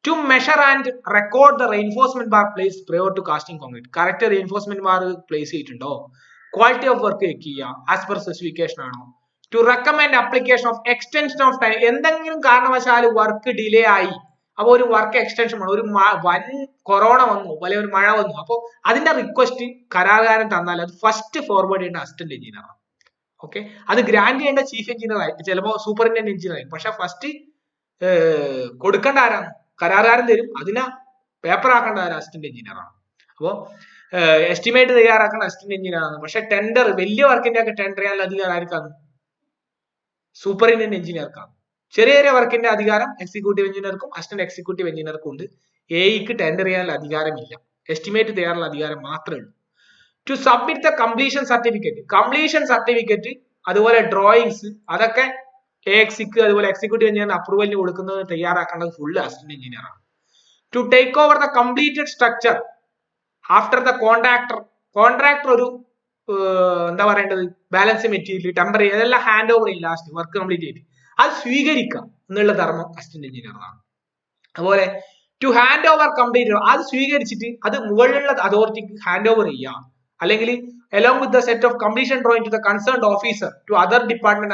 To measure and record the reinforcement bar place prior to casting concrete. Correct reinforcement bar place ചെയ്തിട്ടുണ്ടോ, ക്വാളിറ്റി ഓഫ് വർക്ക് ചെക്ക് ചെയ്യുക, ആസ് പെർ സ്പെസിഫിക്കേഷൻ ആണോ. To recommend application of extension of time. എന്തെങ്കിലും കാരണവശാൽ work delay ആയി, അപ്പോൾ ഒരു work extension വേണം, ഒരു വൻ കൊറോണ വന്നു അല്ലെങ്കിൽ ഒരു മഴ വന്നു, അപ്പോൾ അതിന്റെ റിക്വസ്റ്റ് കരാറുകാരൻ തന്നാൽ അത് ഫസ്റ്റ് ഫോർവേഡ് ചെയ്യേണ്ട അസിസ്റ്റന്റ് എഞ്ചിനീയർ ആണ്. ഓക്കെ, അത് ഗ്രാൻഡ് ചെയ്യേണ്ട ചീഫ് എഞ്ചിനീയർ ആയിരിക്കും, ചിലപ്പോൾ സൂപ്പറിന്റൻഡന്റ് എഞ്ചിനീയർ ആയിരിക്കും. പക്ഷെ ഫസ്റ്റ് കൊടുക്കേണ്ട ആരാണ്, കരാറുകാരൻ തരും, അതിനെ പേപ്പർ ആക്കേണ്ട ആരാ, അസിസ്റ്റന്റ് എഞ്ചിനീയർ ആണ്. അപ്പോൾ എസ്റ്റിമേറ്റ് തയ്യാറാക്കേണ്ട അസിസ്റ്റന്റ് എഞ്ചിനീയർ ആണ്. പക്ഷെ ടെൻഡർ, വലിയ വർക്കിന്റെ ഒക്കെ ടെൻഡർ ചെയ്യാനുള്ള അധികാരം ആർക്കാണ്, സൂപ്പറിന്റൻഡന്റ് എഞ്ചിനീയർക്കാണ്. ചെറിയ ചെറിയ വർക്കിന്റെ അധികാരം എക്സിക്യൂട്ടീവ് എഞ്ചിനീയർക്കും അസിസ്റ്റന്റ് എക്സിക്യൂട്ടീവ് എഞ്ചിനീയർക്കും ഉണ്ട്. എക്ക് ടെൻഡർ ചെയ്യാനുള്ള അധികാരമില്ല, എസ്റ്റിമേറ്റ് തയ്യാറുള്ള അധികാരം മാത്രമേ ഉള്ളൂ. To submit the completion certificate അതുപോലെ ഡ്രോയിങ്സ് അതൊക്കെ AXCക്ക് അതുപോലെ എക്സിക്യൂട്ടീവ് എഞ്ചിനീയറിന് അപ്രൂവലിന് കൊടുക്കുന്നത് തയ്യാറാക്കേണ്ടത് ഫുൾ അസിസ്റ്റന്റ് എഞ്ചിനീയർ ആണ്. To take over the completed structure after the contractor ഒരു എന്താ പറയേണ്ടത്, ബാലൻസ് മെറ്റീരിയൽ ടെമ്പററി അതെല്ലാം ഹാൻഡ് ഓവർ ചെയ്യും ലാസ്റ്റ് വർക്ക് കംപ്ലീറ്റ് ചെയ്തിട്ട്, അത് സ്വീകരിക്കാം എന്നുള്ള ധർമ്മം അസിസ്റ്റന്റ് എഞ്ചിനീയറാണ്. അതുപോലെ ടു ഹാൻഡ് ഓവർ കംപ്ലീറ്റ്, അത് സ്വീകരിച്ചിട്ട് അത് മുകളിലുള്ള അതോറിറ്റിക്ക് ഹാൻഡ് ഓവർ ചെയ്യാം, അല്ലെങ്കിൽ along with the set of completion drawing to the concerned officer to other department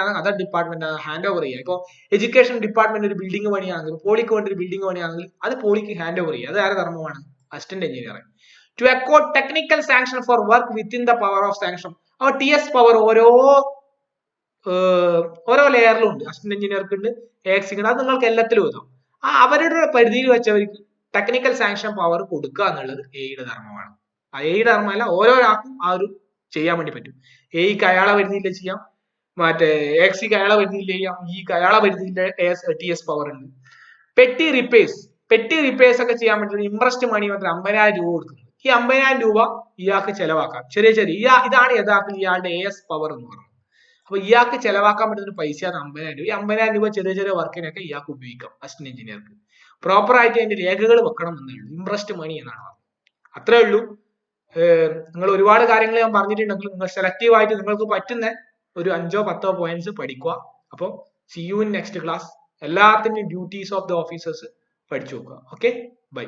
hand over ചെയ്യുക. ഇപ്പോൾ എഡ്യൂക്കേഷൻ ഡിപ്പാർട്ട്മെന്റ് ഒരു ബിൽഡിംഗ് പണിയാണെങ്കിൽ, പോളിക്ക് വേണ്ടി ഒരു ബിൽഡിംഗ് പണിയാണെങ്കിൽ അത് പോളിക്ക് ഹാൻഡ് ഓവർ ചെയ്യുക. അത് ആരുടെ ധർമ്മമാണ്, assistant engineer. To accord technical sanction for work within the power of sanction. അപ്പോൾ TS പവർ ഓരോ ലെയറിലും ഉണ്ട്, അസിസ്റ്റന്റ് എഞ്ചിനീയർക്ക് ഉണ്ട്, AXCക്ക് ഉണ്ട്. അത് നിങ്ങൾക്ക് എല്ലാത്തിലും എഴുതാം. അവരുടെ പരിധിയിൽ വെച്ചവർക്ക് ടെക്നിക്കൽ സാങ്ഷൻ പവർ കൊടുക്കുക എന്നുള്ളത് എയുടെ ധർമ്മമാണ്. എയുടെ ധർമ്മമല്ല, ഓരോരാൾക്കും ആ ഒരു ചെയ്യാൻ വേണ്ടി പറ്റും. എക്ക് അയാളെ പരിധിയിൽ ചെയ്യാം, മറ്റേ എക്സിക്ക് അയാളെ പരിധിയിൽ ചെയ്യാം, ഇക്ക് അയാളെ പരിധിയിൽ ടി എസ് പവർ ഉണ്ട്. പെറ്റി റിപ്പേഴ്സ് ഒക്കെ ചെയ്യാൻ പറ്റുന്ന ഇൻട്രസ്റ്റ് മണി മാത്രം 50,000 രൂപ കൊടുക്കുന്നത്. ഈ 50,000 രൂപ ഇയാൾക്ക് ചെലവാക്കാം. ഇതാണ് യഥാർത്ഥത്തിൽ ഇയാളുടെ എസ് പവർ എന്ന് പറയുന്നത്. അപ്പൊ ഇയാൾക്ക് ചെലവാക്കാൻ പറ്റുന്ന പൈസയാണ് 50,000 രൂപ. ഈ 50,000 രൂപ ചെറിയ വർക്കിനൊക്കെ ഇയാൾക്ക് ഉപയോഗിക്കാം അസിസ്റ്റന്റ് എഞ്ചിനീയർക്ക്. പ്രോപ്പർ ആയിട്ട് അതിന്റെ രേഖകൾ വെക്കണം എന്നേ ഉള്ളൂ. ഇൻട്രസ്റ്റ് മണി എന്നാണ് പറഞ്ഞത്. അത്രേ ഉള്ളൂ. നിങ്ങൾ ഒരുപാട് കാര്യങ്ങൾ ഞാൻ പറഞ്ഞിട്ടുണ്ടെങ്കിൽ നിങ്ങൾ സെലക്റ്റീവ് ആയിട്ട് നിങ്ങൾക്ക് പറ്റുന്ന ഒരു 5-10 പോയിന്റ്സ് പഠിക്കുക. അപ്പോൾ see you in next class. എല്ലാത്തിന്റെയും ഡ്യൂട്ടീസ് ഓഫ് ദ ഓഫീസേഴ്സ് പഠിച്ചു നോക്കുക. Okay, by.